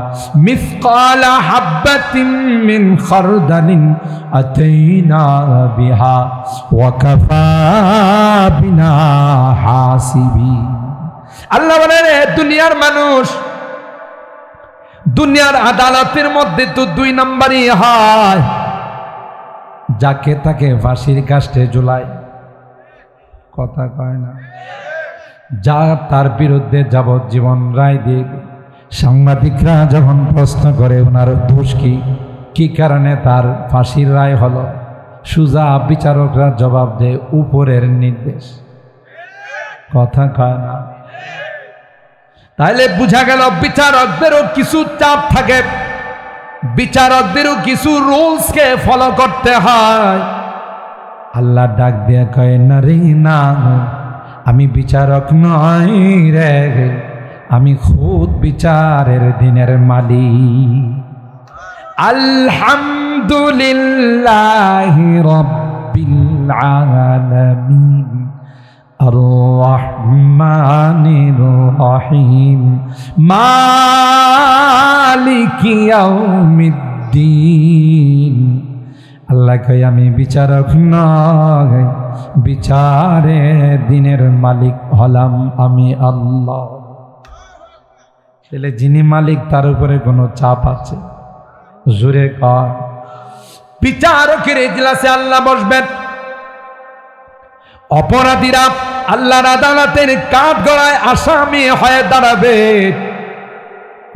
মিসকালা হাববাতিন মিন খারদালিন আতাইনা বিহা ওয়া কাফা বিনা হাসিবিন। আল্লাহ বলেন দুনিয়ার মানুষ, দুনিয়ার আদালতের মধ্যে তো দুই নাম্বারই হয়, যাকে তাকে ফাঁসির কাস্টে ঝুলায়, কথা কয় না, যা তার বিরুদ্ধে যাবজ্জীবন রায় দিয়ে। সাংবাদিকরা যখন প্রশ্ন করে ওনার দোষ কি কারণে তার ফাঁসির রায় হলো, সুজা বিচারকরা জবাব দেয় উপরের নির্দেশ, কথা কয় না। তাইলে বুঝা গেল বিচারকদেরও কিছু চাপ থাকে, বিচারকদেরও কিছু রুলসকে ফলো করতে হয়। আল্লাহ ডাক দিয়ে কয় না রে না, আমি বিচারক নই রে, আমি খুদ বিচারের দিনের মালিক। আলহামদুলিল্লাহি রাব্বিল আলামিন আর-রহমানির রহিম মালিকি ইয়াউমিদ্দিন। আল্লাহ কয় আমি বিচারক নই, বিচারে দিনের মালিক হলাম আমি আল্লাহ। তাহলে যিনি মালিক তার উপরে কোনো চাপ আছে? জোরে কয়। বিচারকের ইজলাসে আল্লাহ বসবেন, অপরাধীরা আল্লাহর আদালতের কাঠগড়ায় আসামি হয়ে দাঁড়াবে।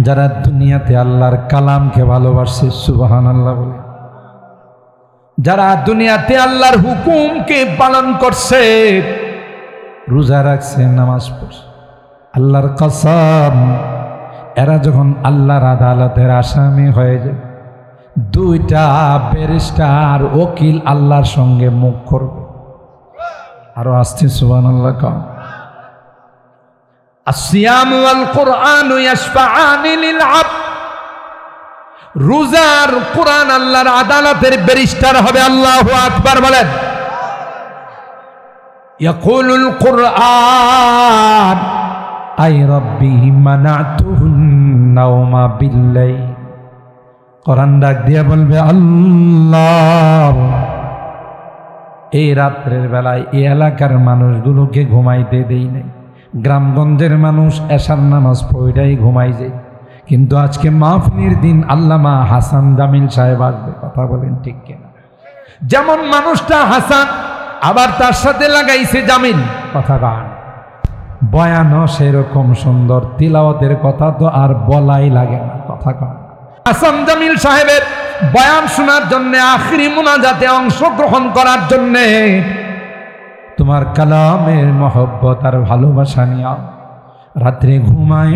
যারা দুনিয়াতে আল্লাহর কালামকে ভালোবাসে, সুবহানাল্লাহ বলে, যারা দুনিয়াতে আল্লাহর হুকুমকে পালন করছে, রোজা রাখছে, নামাজ পড়ছে, আল্লাহর কসম, এরা যখন আল্লাহর আদালতের আসামি হয়ে যায়, দুইটা ব্যারিস্টার ওকিল আল্লাহর সঙ্গে মুখ করবে। আরো আসছে সুবহানাল্লাহ কম। আসিয়াম ওয়াল কুরআন ইয়াশফাআনি লিল আবদ। রোজার কুরআন আল্লাহর আদালতের ব্যারিস্টার হবে। আল্লাহু আকবার বলেন। ইয়াকুলুল কুরআন আই রাব্বি মানাতুহুন নাওমা বিল্লাইল। কোরআন ডাক দিয়া বলবে আল্লাহ, এই রাত্রের বেলায় এই এলাকার মানুষগুলোকে ঘুমাইতে দেই নাই। গ্রামগঞ্জের মানুষ এশার নামাজ পড়াই ঘুমাই যায়, কিন্তু আজকে মাহফিলের দিন আল্লামা হাসান জামিল সাহেব আসবে। কথা বলেন ঠিক কিনা? যেমন মানুষটা হাসান, আবার তার সাথে লাগাইছে জামিল, কথা গান, বয়ানও সেরকম সুন্দর, তিলাওয়াতের কথা তো আর বলাই লাগে না, কথা গান। হাসান জামিল সাহেবের বয়ান শোনার জন্য, আখিরি মুনাজাতে অংশগ্রহণ করার জন্য তোমার কালামের মহব্বত আর ভালোবাসা নিয়া রাত্রে ঘুমাই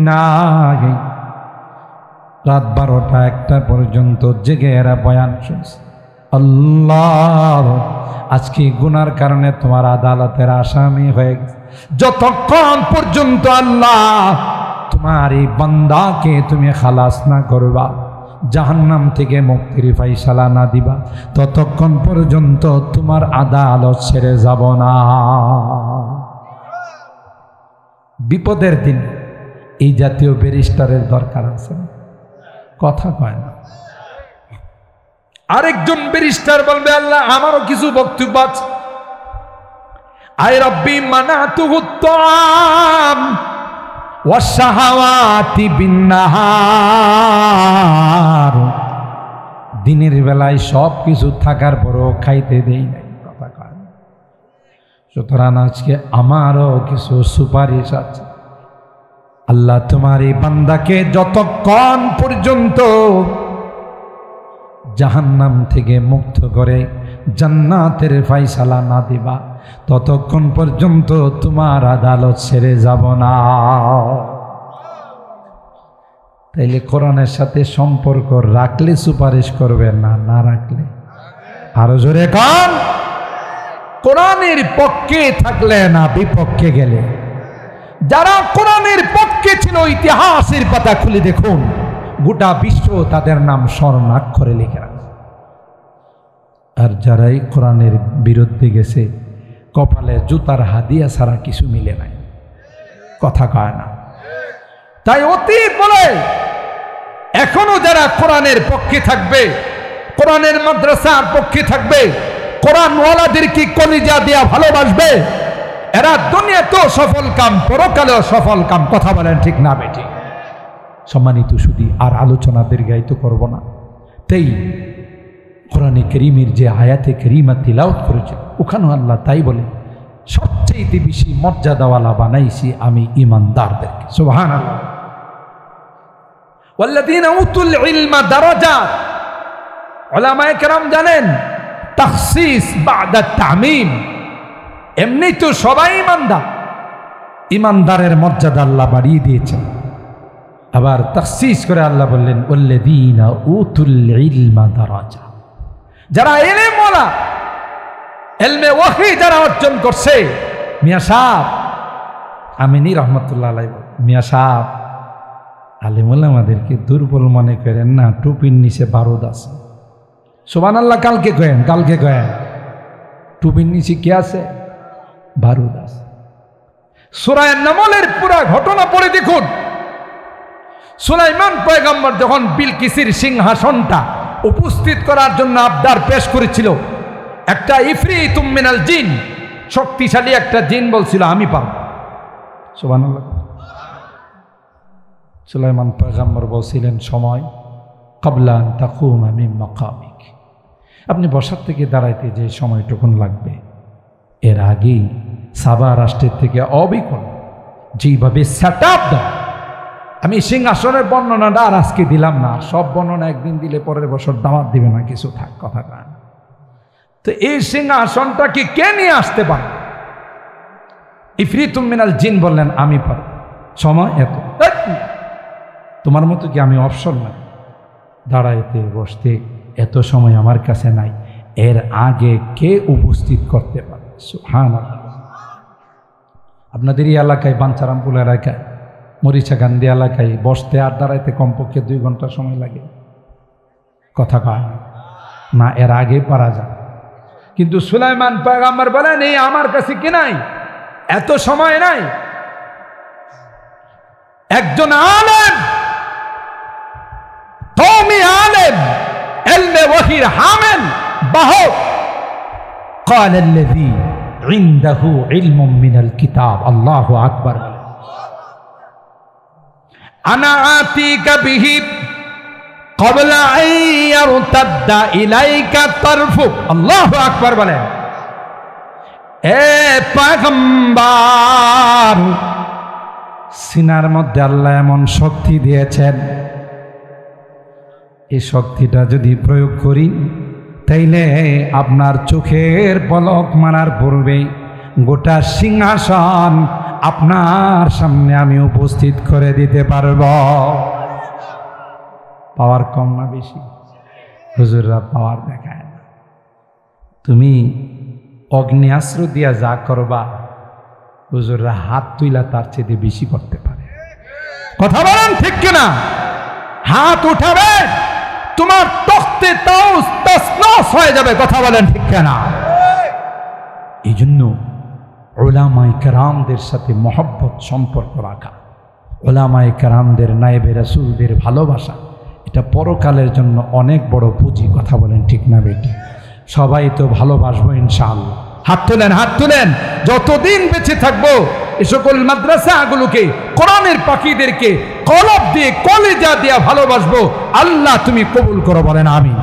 না, রাত 12টা-1টা পর্যন্ত জেগে এরা বয়ান শুনছে। আল্লাহ, আজকে গুনার কারণে তোমার আদালতের আসামি হয়ে গেছে। যতক্ষণ পর্যন্ত আল্লাহ তোমার এই বান্দাকে তুমি খালাস না করবা, জাহান্নাম থেকে মুক্তির ফাইসালা না দিবা, ততক্ষণ পর্যন্ত তোমার আদালত ছেড়ে যাব না। বিপদের দিন এই জাতীয় ব্যারিস্টারের দরকার আছে, কথা কয় না। আরেকজন ব্যারিস্টার বলবে আল্লাহ আমারও কিছু বক্তব্য আছে। আয় রব্বি মানাতুহু তাআম ওয়াশ-শাহাওয়াতি বিন-নাহার। দিনের বেলায় সব কিছু থাকার পরও খাইতে দেই নাই, কথা কয়। সুতরাং আজকে আমারও কিছু সুপারিশ আছে। আল্লাহ তোমার এই বান্দাকে যতক্ষণ পর্যন্ত জাহান্নাম থেকে মুক্ত করে জান্নাতের ফায়সালা না দিবা, ততক্ষণ পর্যন্ত তোমার আদালত ছেড়ে যাব না। তাইলে কোরআনের সাথে সম্পর্ক রাখলে সুপারিশ করবে, না না রাখলে? আরো জোরে কান। কোরআনের পক্ষে থাকলে না বিপক্ষে গেলে? যারা কোরআনের পক্ষে ছিল ইতিহাসের পাতা খুলে দেখুন, গোটা বিশ্ব তাদের নাম স্বর্ণাক্ষরে লিখে রাখে। আর যারাই কোরআনের বিরুদ্ধে গেছে, কপালে জুতার হাদিয়া ছাড়া কিছু মিলে নাই, কথা কয় না। তাই অতীত বলে এখনো যারা কোরআনের পক্ষে থাকবে, কোরআনের মাদ্রাসার পক্ষে থাকবে, কোরআনওয়ালাদেরকে কলিজা দিয়া ভালোবাসবে, এরা দুনিয়াতেও সফল কাম, পরকালেও সফল কাম। কথা বলেন ঠিক না বেটি? সম্মানিত সুধী, আর আলোচনা দীর্ঘায়িত করব না। তাই কোরআনে কারীমের যে আয়াতে কারীমা তিলাওয়াত করেছে, ওখানে আল্লাহ তাই বলে সবচেয়ে বেশি মর্যাদাওয়ালা বানাইছি আমি ঈমানদারদেরকে। সুবহানাল্লাহ। ওয়াল্লাযীনা উতুল ইলমা দারাজাত। উলামায়ে কেরাম জানেন তাখসিস বাদা তামিম। এমনি তো সবাই ঈমানদার, ঈমানদারের মর্যাদা আল্লাহ বাড়িয়ে দিয়েছেন। আবার তাখসিস করে আল্লাহ বললেন ওয়াল্লাযীনা উতুল ইলমা দারাজাত। যারা ইলম ওয়ালা, ইলমে ওয়াহী যারা অর্জন করছে, মিয়া সাহেব আমিনী রহমাতুল্লাহ আলাইহি, মিয়া সাহেব আলেম ওলামাদেরকে দুর্বল মনে করেন না, টুপির নিচে বারুদ আছে। সুবহানাল্লাহ। কালকে কয়েন, কালকে কয়েন, টুপির নিচে কি আছে? বারুদ আছে। সূরা নামলের পুরা ঘটনা পড়ে দেখুন। সুলাইমান পয়গম্বর যখন বিলকিসের সিংহাসনটা উপস্থিত করার জন্য আবদার পেশ করেছিল, একটা ইফরিতুম মিনাল জিন, শক্তিশালী একটা জিন বলছিল আমি পারব। সুবহানাল্লাহ। সুলাইমান পয়গম্বর বলছিলেন সময় ক্বাবলা আন তাকুমা মিন মাকামিক, আপনি বসার থেকে দাঁড়াইতে যে সময়টুকুন লাগবে, এর আগেই সাবা রাষ্ট্রের থেকে অবিকল যেভাবে সেট আপ দেয়। আমি সিংহাসনের বর্ণনাটা আর আজকে দিলাম না, সব বর্ণনা একদিন দিলে পরের বছর দাওয়াত দিবে না, কিছু থাক, কথা কান। তো এই সিংহাসনটা কি কে নিয়ে আসতে পারে? ইফরিতুম মিনাল জিন বললেন আমি পারব। সময় এত, তোমার মতো কি আমি অবসর না, দাঁড়াইতে বসতে এত সময় আমার কাছে নাই, এর আগে কে উপস্থিত করতে পারে? সুবহানাল্লাহ। আপনাদের এই এলাকায়, বাঞ্চারামপুর এলাকায়, মরিচা গান্ধী এলাকায় বসতে আর দাঁড়াইতে কমপক্ষে 2 ঘন্টা সময় লাগে, কথা কয় না? এর আগে পারা যায়। কিন্তু সুলাইমান পয়গম্বর বলেন এই আমার কাছে কি নাই, এত সময় নাই। একজন আলেম, কওমি আলেম, ইলমে ওয়াহীর হামিল, বাহক, قال الذي عنده علم من الكتاب, আল্লাহু আকবার। আনা আতিকা বিহি ক্বাবলা আন ইয়ারতাদ্দা ইলাইকা তারফুক, আল্লাহু আকবার বলেন। এ পয়গম্বর, সিনার মধ্যে আল্লাহ এমন শক্তি দিয়েছেন, এই শক্তিটা যদি প্রয়োগ করি তাইলে আপনার চোখের পলক মারার পূর্বে গোটা সিংহাসন আপনার সামনে আমি উপস্থিত করে দিতে পারব। পাওয়ার কম না বেশি? হুজুররা পাওয়ার দেখায় না। তুমি অগ্নিয়াস্ত্র দিয়া যা করবা, হুজুররা হাত তুইলা তার চেয়ে বেশি করতে পারে। কথা বলেন ঠিক কিনা? হাত উঠাবে, তোমার তখতে তাউস তসনস হয়ে যাবে। কথা বলেন ঠিক কিনা? এই জন্য উলামায়ে কেরামদের সাথে মহব্বত সম্পর্ক রাখা, উলামায়ে কেরামদের নায়েবে রাসূলদের ভালোবাসা, এটা পরকালের জন্য অনেক বড় পুঁজি। কথা বলেন ঠিক না বেটি? সবাই তো ভালোবাসবো ইনশাআল্লাহ। হাত তুলেন, হাত তুলেন। যতদিন বেঁচে থাকবো এই সকল মাদ্রাসাগুলোকে, কোরআনের পাখিদেরকে কলব দিয়ে, কলিজা দিয়ে ভালোবাসবো। আল্লাহ তুমি কবুল করো, বলেন আমিন।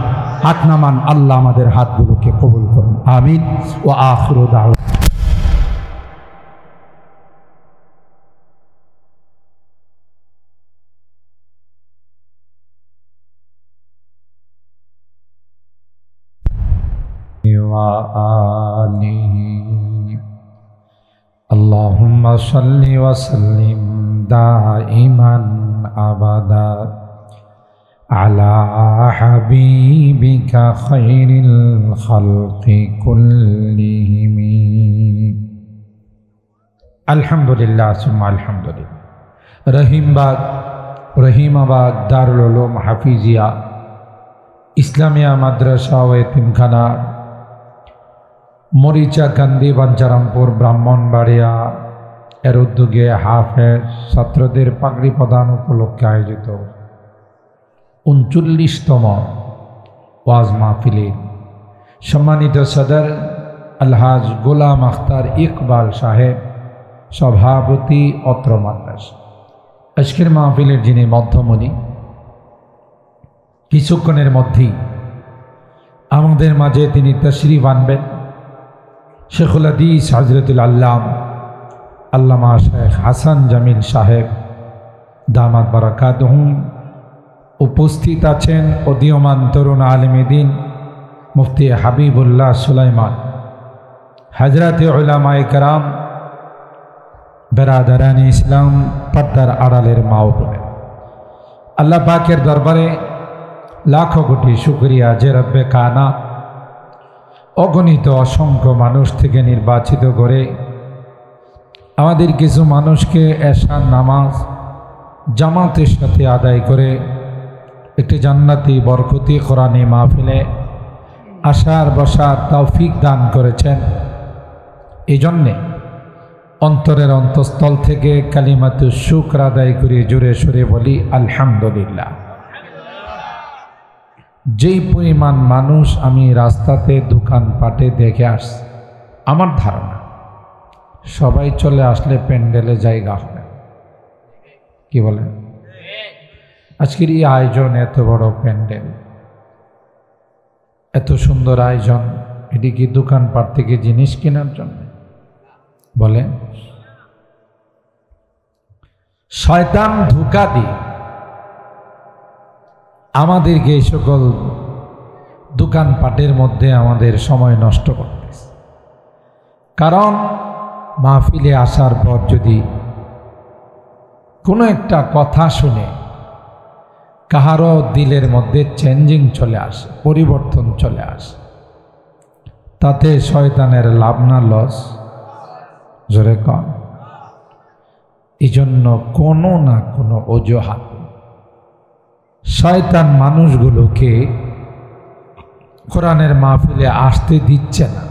হাত নামান, আল্লাহ আমাদের হাতগুলোকে কবুল করুন, আমিন। ওয়া আখিরু দাওয়া اللهم صل وسلم دائما أبدا على حبيبك خير الخلق كلهم الحمد لله ثم الحمد لله রহিমাবাদ দারুল উলুম হাফিজিয়া ইসলামিয়া মাদ্রাসা ও এতিমখানা মরিচা কান্দি বাঞ্চারামপুর ব্রাহ্মণবাড়িয়া এর উদ্যোগে হাফেজ ছাত্রদের পাগড়ি প্রদান উপলক্ষে আয়োজিত 39তম ওয়াজ মাহফিলের সম্মানিত সদর আলহাজ গোলাম আখতার ইকবাল সাহেব সভাপতি অত্র মাদ্রাসা। আজকের মাহফিলের যিনি মধ্যমণি, কিছুক্ষণের মধ্যেই আমাদের মাঝে তিনি তশরিফ আনবেন। শেখুল হাদিস হযরতুল আল্লামা শেখ হাসান জামিল সাহেব দামাত বারাকাতুহুম। উপস্থিত আছেন উদীয়মান তরুণ আলেমে দ্বীন মুফতি হাবিবুল্লাহ সুলাইমান, হযরতে উলামায়ে কেরাম, বেরাদারানি ইসলাম, পর্দার আড়ালের মা ও বোনেরা, আল্লাহ পাকের দরবারে লাখো কোটি শুকরিয়া যে রব্বে কায়নাত অগণিত অসংখ্য মানুষ থেকে নির্বাচিত করে আমাদের কিছু মানুষকে এশার নামাজ জামাতের সাথে আদায় করে একটি জান্নাতি বরকতি কোরআনী মাহফিলে আসার বসার তৌফিক দান করেছেন। এই জন্যে অন্তরের অন্তঃস্থল থেকে কালিমাতু শুকর আদায় করে জোরে সোরে বলি আলহামদুলিল্লাহ। যেই পরিমাণ মানুষ আমি রাস্তাতে দোকানপাটে দেখে আসছি, আমার ধারণা সবাই চলে আসলে প্যান্ডেলে জায়গা হবে। কি বলেন? আজকের এই আয়োজন, এত বড় প্যান্ডেল, এত সুন্দর আয়োজন, এটি কি দোকানপাট থেকে জিনিস কেনার জন্য? বলেন। শয়তান ধোঁকা দিয়ে আমাদেরকে এই সকল দোকানপাটের মধ্যে আমাদের সময় নষ্ট করতেছে। কারণ মাহফিলে আসার পর যদি কোনো একটা কথা শুনে কাহারও দিলের মধ্যে চেঞ্জিং চলে আসে, পরিবর্তন চলে আসে, তাতে শয়তানের লাভ না লস? জোরে কন। এই জন্য কোনো না কোনো অজুহাত শয়তান মানুষগুলোকে কোরআনের মাহফিলে আসতে দিচ্ছে না।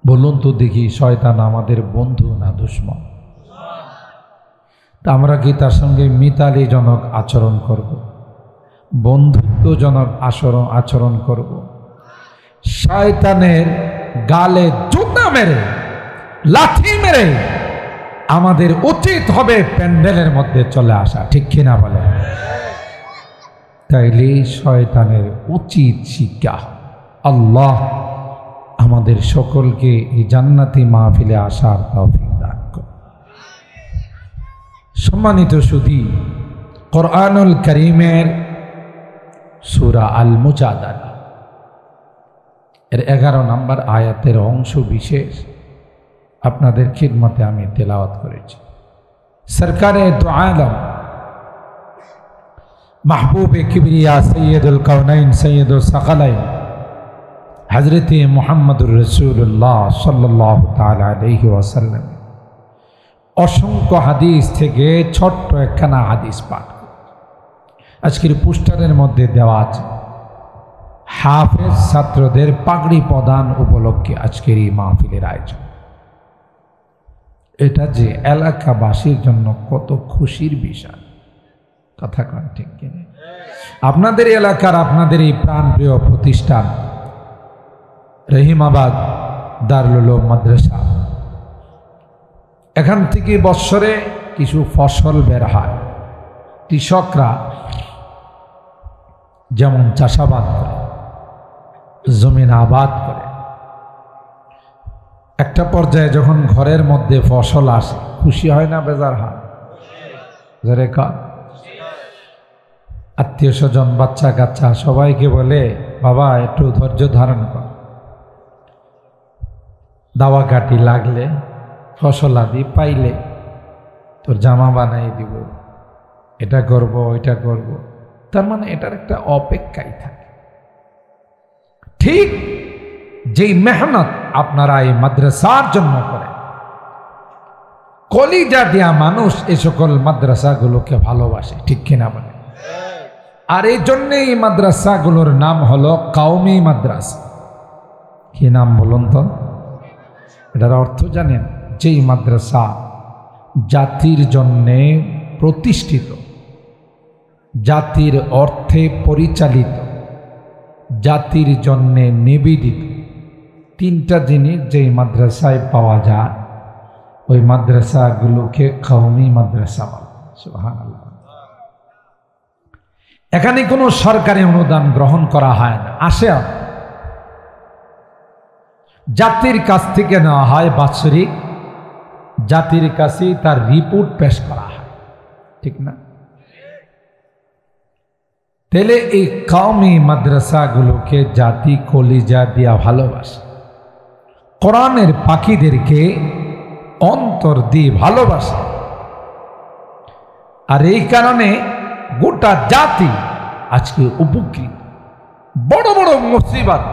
বলুন তো দেখি, শয়তান আমাদের বন্ধু না দুশমন? তা আমরা কি তার সঙ্গে মিতালিজনক আচরণ করব? বন্ধুত্বজনক আচরণ করব? শয়তানের গালে জুতা মেরে, লাঠি মেরে আমাদের উচিত হবে প্যান্ডেলের মধ্যে চলে আসা, ঠিক কিনা বলে? তাইলে শয়তানের উচিত শিক্ষা। আল্লাহ আমাদের সকলকে এই জান্নাতি মাহফিলে আসার তৌফিক দান করুন। সম্মানিত সুধী, কোরআনুল কারীমের সূরা আল মুজাদালা এর 11 নম্বর আয়াতের অংশ বিশেষ আপনাদের খিদমতে আমি তেলাওয়াত করেছি। সরকারে দু আলম, মাহবুবে কিবরিয়া, সৈয়দুল কাউনাইন, সৈয়দুল সাকালাইন, হযরতে মুহাম্মদুর রাসূলুল্লাহ সাল্লাল্লাহু তাআলা আলাইহি ওয়াসাল্লাম অসংখ্য হাদিস থেকে ছোট্ট একখানা হাদিস পাঠ আজকের পোস্টারের মধ্যে দেওয়া আছে। হাফেজ ছাত্রদের পাগড়ি প্রদান উপলক্ষে আজকের এই মাহফিলের আয়োজন। এটা যে এলাকাবাসীর জন্য কত খুশির বিষয়, কথা কন ঠিক কিনা? আপনাদের এলাকার, আপনাদের এই প্রাণপ্রিয় প্রতিষ্ঠান রহিমাবাদ দারুল উলুম মাদ্রাসা, এখান থেকে বৎসরে কিছু ফসল বের হয়। কৃষকরা যেমন চাষাবাদ করে, জমিন আবাদ করে, একটা পর্যায়ে যখন ঘরের মধ্যে ফসল আসে খুশি হয় না বেজার হয়? যারে কার আত্মীয় স্বজন, বাচ্চা কাচ্চা সবাইকে বলে, বাবা একটু ধৈর্য ধারণ কর, দাওয়া কাটি লাগলে, ফসল আদি পাইলে তোর জামা বানাই দিব, এটা করব ওইটা করব। তার মানে এটার একটা অপেক্ষাই থাকে। ঠিক যেই মেহনত আপনারা এই মাদ্রাসার জন্য করেন, কলিজা দেয়া মানুষ এ সকল মাদ্রাসাগুলোকে ভালোবাসে, ঠিক কিনা বলে? আর এই জন্যে এই মাদ্রাসাগুলোর নাম হলো কওমি মাদ্রাসা। কি নাম বলুন তো? এটার অর্থ জানেন? যেই মাদ্রাসা জাতির জন্যে প্রতিষ্ঠিত, জাতির অর্থে পরিচালিত, জাতির জন্যে নিবেদিত, তিনটা জিনিস যেই মাদ্রাসায় পাওয়া যায় ওই মাদ্রাসাগুলোকে কওমি মাদ্রাসা বলে। সুবহানাল্লাহ। এখানে কোনো সরকারি অনুদান গ্রহণ করা হয় না, আসে জাতির কাছ থেকে নেওয়া হয় বাৎসরিক, জাতির কাছেই তার রিপোর্ট পেশ করা হয়, ঠিক না? তাহলে এই কওমি মাদ্রাসাগুলোকে জাতি কলিজা দিয়া ভালোবাসে, কোরআনের পাখিদেরকে অন্তর দিয়ে ভালোবাসে। আর এই কারণে গোটা জাতি আজকে উপকৃত। বড় বড় মুসিবত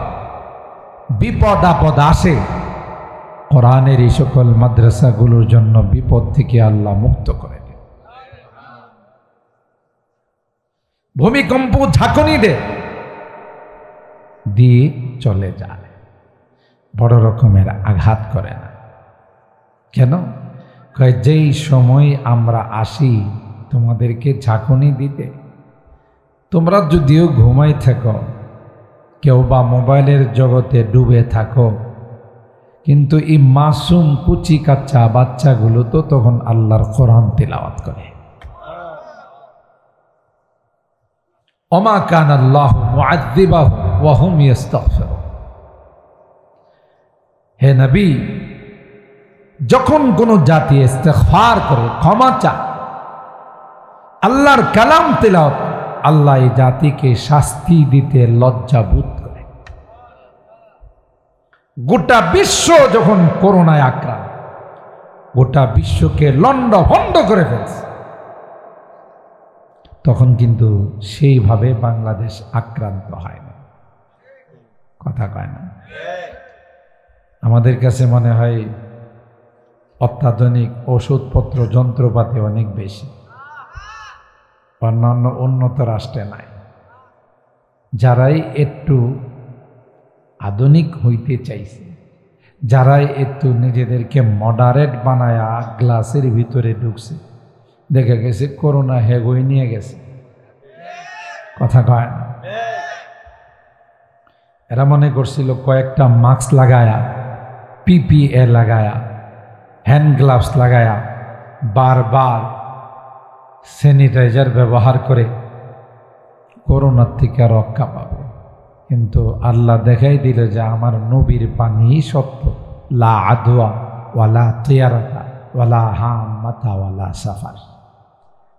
বিপদ আপদ আসে কোরআনের এই সকল মাদ্রাসাগুলোর জন্য, বিপদ থেকে আল্লাহ মুক্ত করে দেন। ভূমিকম্প ঝাঁকুনি দিয়ে চলে যায়, বড় রকমের আঘাত করে না। কেন? যেই সময় আমরা আসি তোমাদেরকে ঝাঁকুনি দিতে, তোমরা যদিও ঘুমাই থাকো, কেউ বা মোবাইলের জগতে ডুবে থাকো, কিন্তু এই মাসুম কুচি কাচ্চা বাচ্চাগুলো তো তখন আল্লাহর কোরআন তিলাওয়াত করে। ওমা কানা আল্লাহু মুআযযিবাহুম ওয়া হুম ইস্তাগফিরুন। হে নবী, যখন কোন জাতি ইস্তিগফার করে, ক্ষমা চায়, আল্লাহর কালাম তিলাওয়াত, আল্লাহ এই জাতিকে শাস্তি দিতে লজ্জা বোধ করে। গোটা বিশ্ব যখন করোনায় আক্রান্ত, গোটা বিশ্বকে লন্ডভন্ড করে ফেলছে, তখন কিন্তু সেইভাবে বাংলাদেশ আক্রান্ত হয় না। কথা কয় না? আমাদের কাছে মনে হয় অত্যাধুনিক ওষুধপত্র যন্ত্রপাতি অনেক বেশি, অন্যান্য উন্নত রাষ্ট্রে নাই। যারাই একটু আধুনিক হইতে চাইছে, যারাই একটু নিজেদেরকে মডারেট বানায়া গ্লাসের ভিতরে ঢুকছে, দেখা গেছে করোনা হেগই নিয়ে গেছে। কথা কয় না? এরা মনে করছিল কয়েকটা মাস্ক লাগায়া, পিপিএ লাগায়া, হ্যান্ড গ্লাভস লাগায়া, বারবার স্যানিটাইজার ব্যবহার করে করোনার থেকে রক্ষা পাবে। কিন্তু আল্লাহ দেখাই দিল যে আমার নবীর পানি সত্য, লা আদওয়া ওয়ালা তিয়ারাতা ওয়ালা হামাতা ওয়ালা সাফার।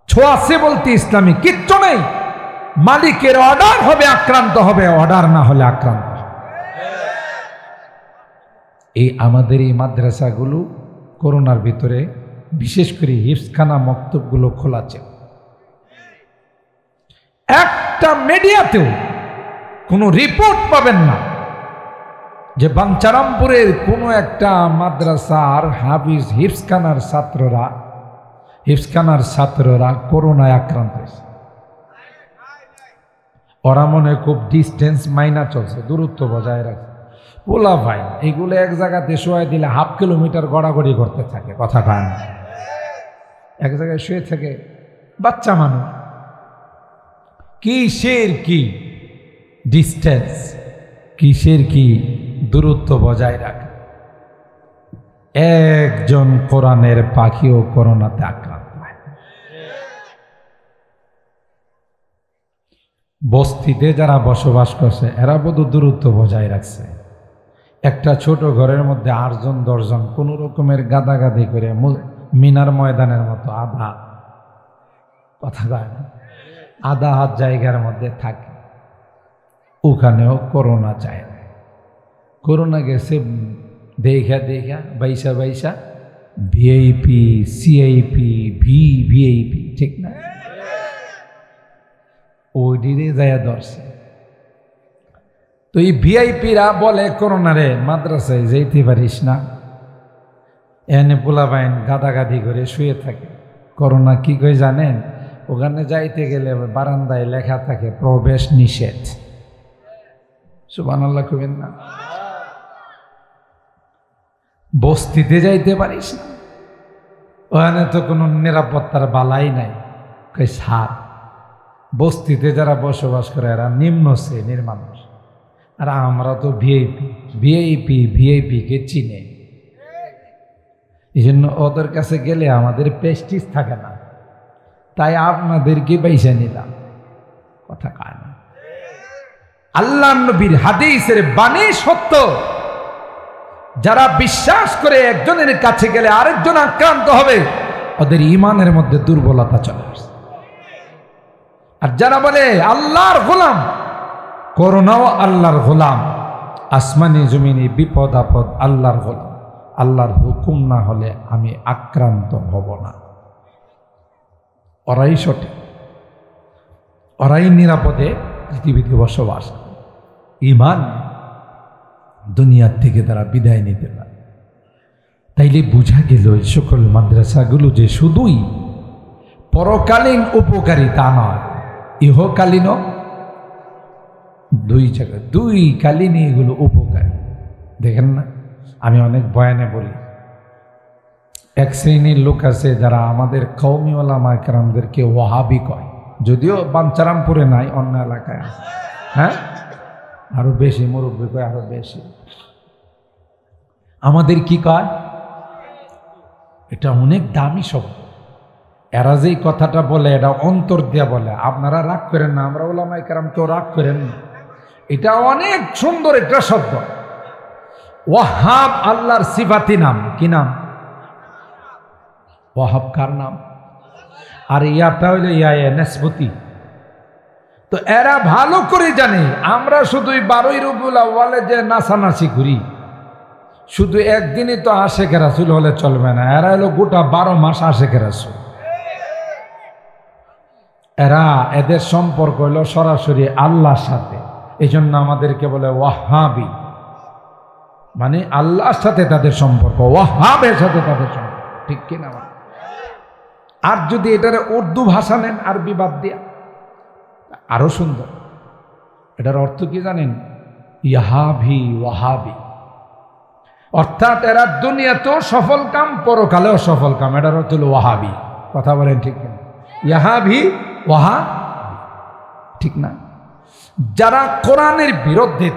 ছোঁয়াছে বলতে ইসলামী কিচ্ছু নেই। মালিকের অর্ডার হবে আক্রান্ত হবে, অর্ডার না হলে আক্রান্ত হবে। এই আমাদের এই মাদ্রাসাগুলো করোনার ভিতরে বিশেষ করে হিফজখানা মক্তবগুলো খোলা ছিল। একটা মিডিয়াতেও কোনো রিপোর্ট পাবেন না যে বাঞ্চারামপুরের কোনো একটা মাদ্রাসার হাফিজ হিফজখানার ছাত্ররা করোনায় আক্রান্ত হয়েছে। ওরা মনে খুব ডিস্টেন্স মাইনা চলছে, দূরত্ব বজায় রাখছে। পোলা ভাই এগুলো এক জায়গাতে শোয়া দিলে হাফ কিলোমিটার গড়াগড়ি করতে থাকে। কথা কয় না? এক জায়গায় শুয়ে থাকে বাচ্চা মানুষ, কিসের কি ডিস্টেন্স, কিসের কি দূরত্ব বজায় রাখে। একজন কোরআনের পাখিও করোনাতে আক্রান্ত হয়। বস্তিতে যারা বসবাস করছে এরা বোধহয় দূরত্ব বজায় রাখছে। একটা ছোট ঘরের মধ্যে 8 জন 10 জন কোন রকমের গাদাগাদি করে মিনার ময়দানের মতো আধা, কথা কয় না, আধা হাত জায়গার মধ্যে থাকে। ওখানেও করোনা চায় না। করোনা গেছে দেখা বাইসা ভিআইপি, সিআইপি, ভিআইপি, ঠিক না? ওই দিনে যায় ধরছে। তো এই ভিআইপিরা বলে করোনারে মাদ্রাসায় যেতে পারিস না, এনে পোলাপাইন গাদাগাদি করে শুয়ে থাকে। করোনা কি কই জানেন? ওখানে যাইতে গেলে বারান্দায় লেখা থাকে প্রবেশ নিষেধ। সুবহানাল্লাহ কইবেন না? বস্তিতে যাইতে পারিস না, ওখানে তো কোনো নিরাপত্তার বালাই নাই। কই স্যার, বস্তিতে যারা বসবাস করে এরা নিম্ন শ্রেণীর মানুষ, আর আমরা তো ভিআইপি। ভিআইপিকে চিনে, এই জন্য ওদের কাছে গেলে আমাদের প্রেস্টিজ থাকে না, তাই আপনাদেরকে পয়সা নিলাম। কথা কয় না। আল্লাহ নবীর হাদিসের বাণী সত্য। যারা বিশ্বাস করে একজনের কাছে গেলে আরেকজন আক্রান্ত হবে, ওদের ঈমানের মধ্যে দুর্বলতা চলে আসে। আর যারা বলে আল্লাহর গোলাম, করোনাও আল্লাহর গোলাম, আসমানি জমিনে বিপদ আপদ আল্লাহর গোলাম, আল্লাহর হুকুম না হলে আমি আক্রান্ত হব না, ওরাই সঠিক, ওরাই নিরাপদে পৃথিবীতে বসবাস। ঈমান দুনিয়ার থেকে তারা বিদায় নিতে পারে। তাইলে বোঝা গেল এই সকল মাদ্রাসাগুলো যে শুধুই পরকালীন উপকারী তা নয়, ইহকালীনও দুই জায়গায়, দুই কালীনই এগুলো উপকারী। দেখেন না, আমি অনেক বয়ানে বলি, এক শ্রেণীর লোক আছে যারা আমাদের কওমি ওলামা কেরামদেরকে ওয়াহাবি কয়, যদিও বাঞ্চারামপুরে নাই, অন্য এলাকায় আছে। হ্যাঁ, আরো বেশি মুরব্বী কয়, আরো বেশি। আমাদের কি কয়? এটা অনেক দামি শব্দ। এরা যেই কথাটা বলে এটা অন্তর দিয়া বলে। আপনারা রাগ করেন না, আমরা ওলামায়ে কেরাম কেউ রাগ করেন না, এটা অনেক সুন্দর একটা শব্দ। ওয়াহাব আল্লাহর সিফাতি নাম। কি নাম? ওয়াহাব কার নাম? আর ইয়াটা হইল ইয়া নিসবতি। তো এরা ভালো করে জানে আমরা শুধুই 12ই রবিউল আউয়ালে যে নাচানাচি করি, শুধু একদিনই তো আশেকে রাসূল হলে চলবে না। এরা হলো গোটা 12 মাস আশেকে রাসূল। এদের সম্পর্ক হলো সরাসরি আল্লাহর সাথে। এই জন্য আমাদেরকে বলে ওয়াহাবি, মানে আল্লাহর সাথে তাদের সম্পর্ক, ওয়াহাবের সাথে তাদের সম্পর্ক। ঠিক কিনা? আর যদি এটার উর্দু ভাষা নেন, আরবি বাদ দিয়া, আরো সুন্দর। এটার অর্থ কি জানেন? ইয়াহাবি, ওয়াহাবি। অর্থাৎ এরা দুনিয়াতেও সফল কাম, পরকালেও সফল কাম। এটার অর্থ হলো ওয়াহাবি। কথা বলেন ঠিক না? ইয়াহাবি, ওয়াহাবি, ঠিক না? যারা কোরআনের বিরুদ্ধে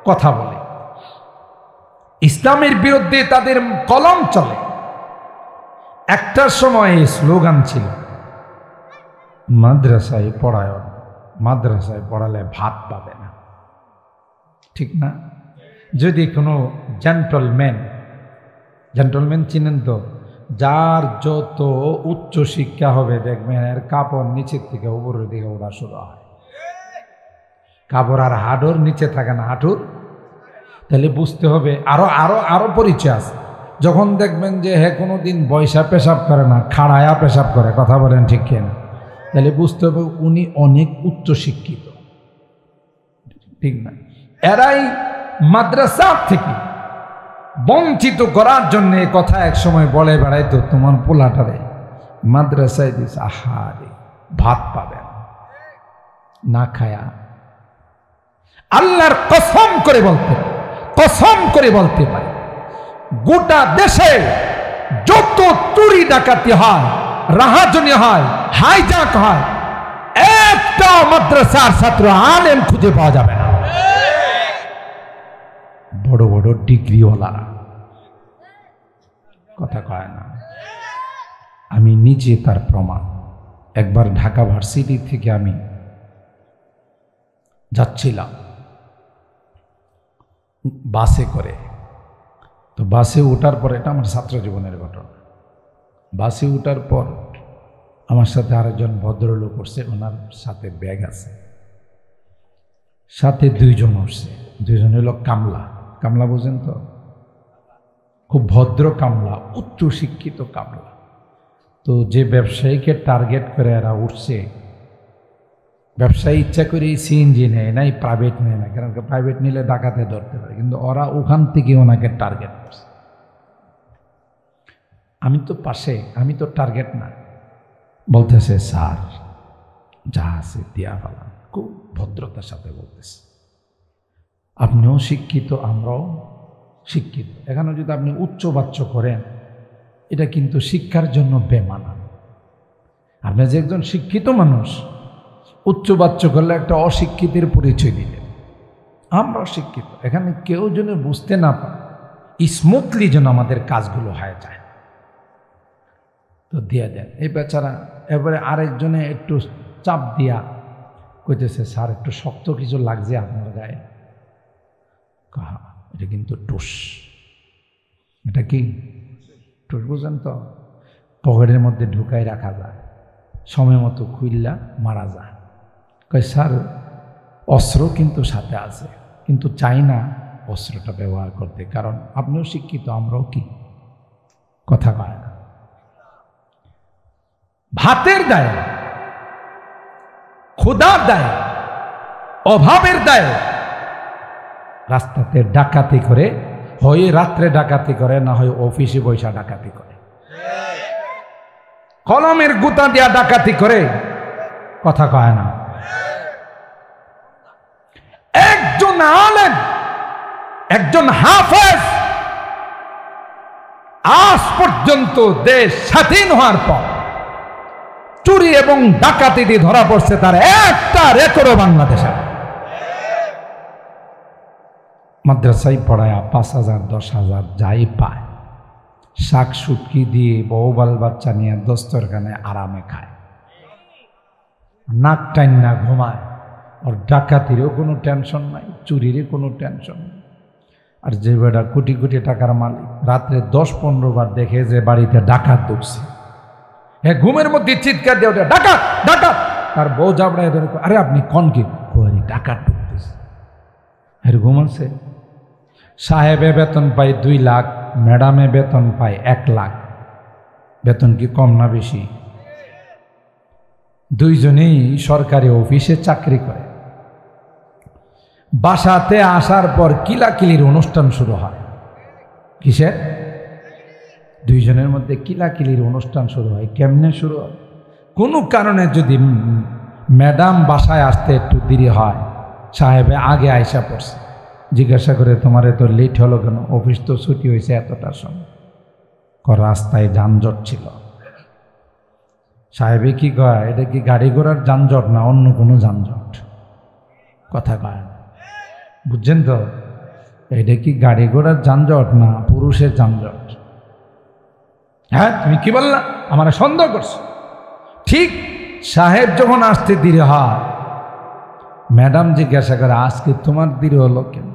কথা বলে, ইসলামের বিরুদ্ধে তাদের কলম চলে। একটা সময় স্লোগান ছিল, মাদ্রাসায় পড়ায়, মাদ্রাসায় পড়ালে ভাত পাবে না। ঠিক না? যদি কোনো জেন্টলম্যান চিনেন তো, যার যত উচ্চ শিক্ষা হবে দেখবেন এর কাপড় নিচের থেকে উপরের দিকে ওঠা শুরু হয়। কাপড় আর হাঁটুর নিচে থাকে না, হাঁটুর। তাহলে বুঝতে হবে আরো আরো আরো পরিচয় আছে। যখন দেখবেন যে হে কোনোদিন বয়সা পেশাব করে না, খাড়ায়া পেশাব করে, কথা বলেন ঠিক কিনা, তাহলে বুঝতে হবে উনি অনেক উচ্চ শিক্ষিত। ঠিক না? এরাই মাদ্রাসা থেকে বঞ্চিত করার জন্য কথা এক সময় বলে বেড়াইতো, তোমার পোলাটারে মাদ্রাসায় দিস, আহারে ভাত পাবে না খায়া। আল্লাহর কসম করে বলতে পারে, গোটা দেশে যত চুরি ডাকাতি হয়, রাহাজানি হয়, হাইজাক হয়, একটা মাদ্রাসার ছাত্র আলেম খুঁজে পাওয়া যাবে না। বড় বড় ডিগ্রিওয়ালারা কথা কয় না। আমি নিজে তার প্রমাণ। একবার ঢাকা ভার্সিটি থেকে আমি যাচ্ছিলাম বাসে করে। তো বাসে ওঠার পর, এটা আমার ছাত্র জীবনের ঘটনা, বাসে ওঠার পর আমার সাথে আরেকজন ভদ্রলোক উঠছে, ওনার সাথে ব্যাগ আছে, সাথে 2 জন উঠছে। 2 জন হলো কামলা। কামলা বুঝেন তো? খুব ভদ্র কামলা, উচ্চ শিক্ষিত কামলা। তো যে ব্যবসায়ীকে টার্গেট করে এরা উঠছে, ব্যবসায়ী ইচ্ছা করে সিএনজি নেয় নাই, প্রাইভেট নেয় না, কারণ প্রাইভেট নিলে ডাকাতে ধরতে পারে, কিন্তু ওরা ওখান থেকে ওনাকে টার্গেট করছে। আমি তো পাশে, আমি তো টার্গেট না। বলতেছে স্যার যা আছে দিয়া ফেলা, খুব ভদ্রতার সাথে বলতেছে, আপনিও শিক্ষিত আমরাও শিক্ষিত, এখানে যদি আপনি উচ্চবাচ্য করেন এটা কিন্তু শিক্ষার জন্য বেমানা। আপনি যে একজন শিক্ষিত মানুষ উচ্চবাচ্য করলে একটা অশিক্ষিতের পরিচয় দিলেন। আমরা শিক্ষিত, এখানে কেউ যেন বুঝতে না পারে, স্মুথলি যেন আমাদের কাজগুলো হয়ে যায়, তো দিয়ে দেন। এই বেচারা এবারে আরেকজনে একটু চাপ দিয়া কইতেছে স্যার একটু শক্ত কিছু লাগছে আপনার গায়ে। কাহা এটা কিন্তু টুস, এটা কি টুস বুঝেন তো, পকেটের মধ্যে ঢুকাই রাখা যায়, সময় মতো খুইল্লা মারা যায়। কয় স্যার অস্ত্র কিন্তু সাথে আছে, কিন্তু চাই না অস্ত্রটা ব্যবহার করতে, কারণ আপনিও শিক্ষিত আমরাও কি, কথা কয় না। ভাতের দায়ে, ক্ষুধার দায়ে, অভাবের দায়ে রাস্তাতে ডাকাতি করে, হয় রাত্রে ডাকাতি করে, না হয় অফিসে বৈশা ডাকাতি করে, কলমের গুতা দিয়া ডাকাতি করে, কথা কয় না। একজন আলেম, একজন হাফেজ আজ পর্যন্ত দেশ স্বাধীন হওয়ার পর চুরি এবং ডাকাতি দিয়ে ধরা পড়ছে, তার একটা রেকর্ডও বাংলাদেশে। মাদ্রাসায় পড়ায় 5,000 10,000 যাই পায়, শাক সুটকি দিয়ে বউ বাল বাচ্চা নিয়ে দস্তরখানে আরামে খায়, নাক টাইন না ঘুমায়, ওর ডাকাতিরও কোনো টেনশন নাই, চুরিরও কোনো টেনশন নাই। আর যে বেটা কোটি কোটি টাকার মালিক রাত্রে 10-15 বার দেখে যে বাড়িতে ডাকাত ঢুকছে, হ্যাঁ ঘুমের মধ্যে চিৎকার দিয়ে ওঠে ডাকাত ডাকাত, তার বউ জাবড়ায় ধরে, আরে আপনি কন কি, ডাকাত ঢুকতেছে, এর ঘুমাচ্ছে। সাহেবে বেতন পায় 2 লাখ, ম্যাডামে বেতন পায় 1 লাখ, বেতন কি কম না বেশি? দুইজনেই সরকারি অফিসে চাকরি করে। বাসাতে আসার পর কিলাকিলির অনুষ্ঠান শুরু হয়। কিসের? দুইজনের মধ্যে কিলাকিলির অনুষ্ঠান শুরু হয়। কেমনে শুরু হয়? কোনো কারণে যদি ম্যাডাম বাসায় আসতে একটু দেরি হয়, সাহেবে আগে আইসা পড়ছে, জিজ্ঞাসা করে তোমার এত লেট হলো কেন? অফিস তো ছুটি হয়েছে এতটার সময়। রাস্তায় যানজট ছিল। সাহেবে কি কয়, এটা কি গাড়ি ঘোড়ার যানজট না অন্য কোনো যানজট? কথা কয়, বুঝছেন তো? এটা কি গাড়ি ঘোড়ার যানজট না পুরুষের যানজট? হ্যাঁ তুমি কি বললা, আমার সন্দেহ করছো। ঠিক সাহেব যখন আসতে দেরি হয়, ম্যাডাম জিজ্ঞাসা করে আজকে তোমার দেরি হলো কেন?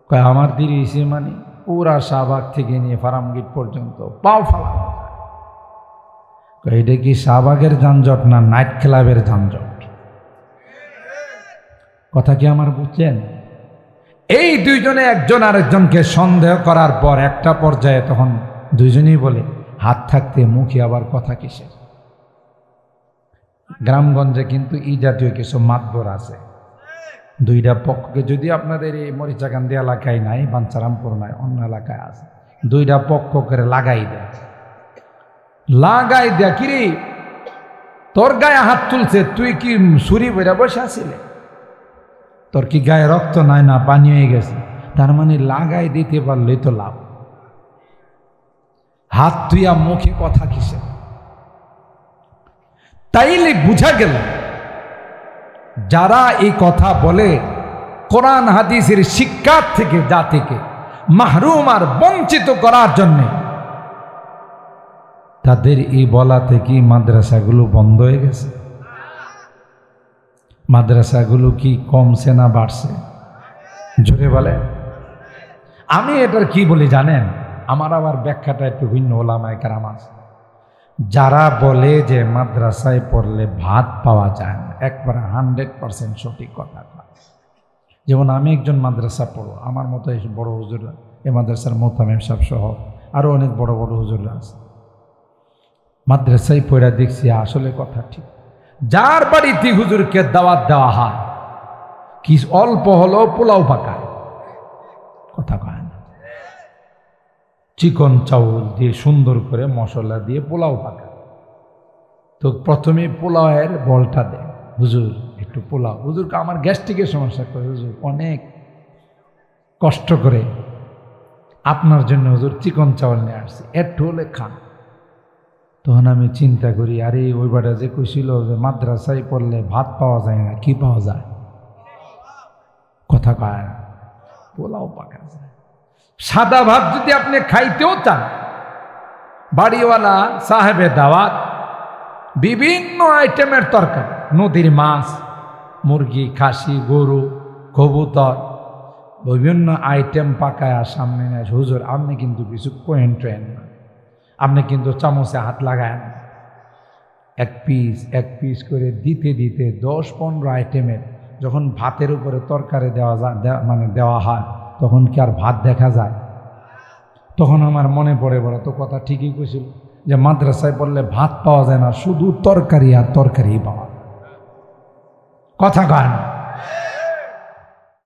কয় আমার দেরি হয়েছে মানে পুরা শাহবাগ থেকে নিয়ে ফার্মগেট পর্যন্ত পাও ফালা। এটা কি শাহবাগের যানজট না নাইট ক্লাবের যানজট? কথা কি আমার বুঝছেন? এই দুইজনে একজন আরেকজনকে সন্দেহ করার পর একটা পর্যায়ে তখন দুইজনেই বলে, হাত থাকতে মুখে আবার কথা কিসের? গ্রামগঞ্জে কিন্তু এই জাতীয় কিছু মাতবর আছে। দুইটা পক্ষকে, যদি আপনাদের এই মরিচাকান্দি এলাকায় নাই, বাঞ্চারামপুর নাই, অন্য এলাকায় আছে, দুইটা পক্ষ করে লাগাই দেয়। কিরে তোর গায়ে হাত তুলছে, তুই কি ছুরি বেড়া বসে আসিলে? তোর কি গায়ে রক্ত নাই না পানি হয়ে গেছে? তার মানে লাগাই দিতে পারলেই তো লাভ। হাত তুইয়া মুখে কথা কিসে? তাইলে বুঝা গেল যারা এই কথা বলে কোরআন হাদিসের শিক্ষার থেকে জাতিকে মাহরুম আর বঞ্চিত করার জন্যে, তাদের এই বলা থেকে মাদ্রাসাগুলো বন্ধ হয়ে গেছে। মাদ্রাসাগুলো কি কমছে না বাড়ছে? জোরে বলে। আমি এটার কি বলি জানেন? আমার আবার ব্যাখ্যাটা একটু ভিন্ন। ওলামায়ে কেরাম আছে যারা বলে যে মাদ্রাসায় পড়লে ভাত পাওয়া যায় না, একবারে 100% সঠিক কথা। যেমন আমি একজন মাদ্রাসা পড়ো, আমার মতো এই বড় হুজুররা, এই মাদ্রাসার মোহতামিম সাহেব সহ আরও অনেক বড় বড় হুজুররা আছে, মাদ্রাসায় পড়া দেখছি আসলে কথা ঠিক। যার বাড়িতে হুজুরকে দাওয়াত দেওয়া হয় কি অল্প হলো পোলাও পাকায়, কথা কয় না, চিকন চাউল দিয়ে সুন্দর করে মশলা দিয়ে পোলাও পাকায়। তো প্রথমে পোলাওয়ের বলটা দেয়, হুজুর একটু পোলাও। হুজুরকে আমার গ্যাস্ট্রিকের সমস্যা করে, হুজুর অনেক কষ্ট করে আপনার জন্য হুজুর চিকন চাউল নিয়ে আসছি, একটু হলে খান। তখন আমি চিন্তা করি, আরে ওই বাটা যে কইছিল যে মাদ্রাসায় পড়লে ভাত পাওয়া যায় না, কি পাওয়া যায়, কথা কয় না, পোলাও পাকা যায়। সাদা ভাত যদি আপনি খাইতেও চান, বাড়িওয়ালা সাহেবে দাওয়াত বিভিন্ন আইটেমের তরকারি, নদীর মাছ, মুরগি, খাসি, গরু, কবুতর, বিভিন্ন আইটেম পাকায় সামনে নেয়। হুজুর আপনি কিন্তু কিছু কোয়েন টোয়েন না, আপনি কিন্তু চামচে হাত লাগায় না, এক পিস করে দিতে দিতে 10-15 আইটেমের যখন ভাতের উপরে তরকারি দেওয়া যায়, মানে দেওয়া হয়, তখন কি আর ভাত দেখা যায়? তখন আমার মনে পড়ে, বড় তো কথা ঠিকই কইছিল যে মাদ্রাসায় পড়লে ভাত পাওয়া যায় না, শুধু তরকারি আর তরকারি পাওয়া, কথা কয় না।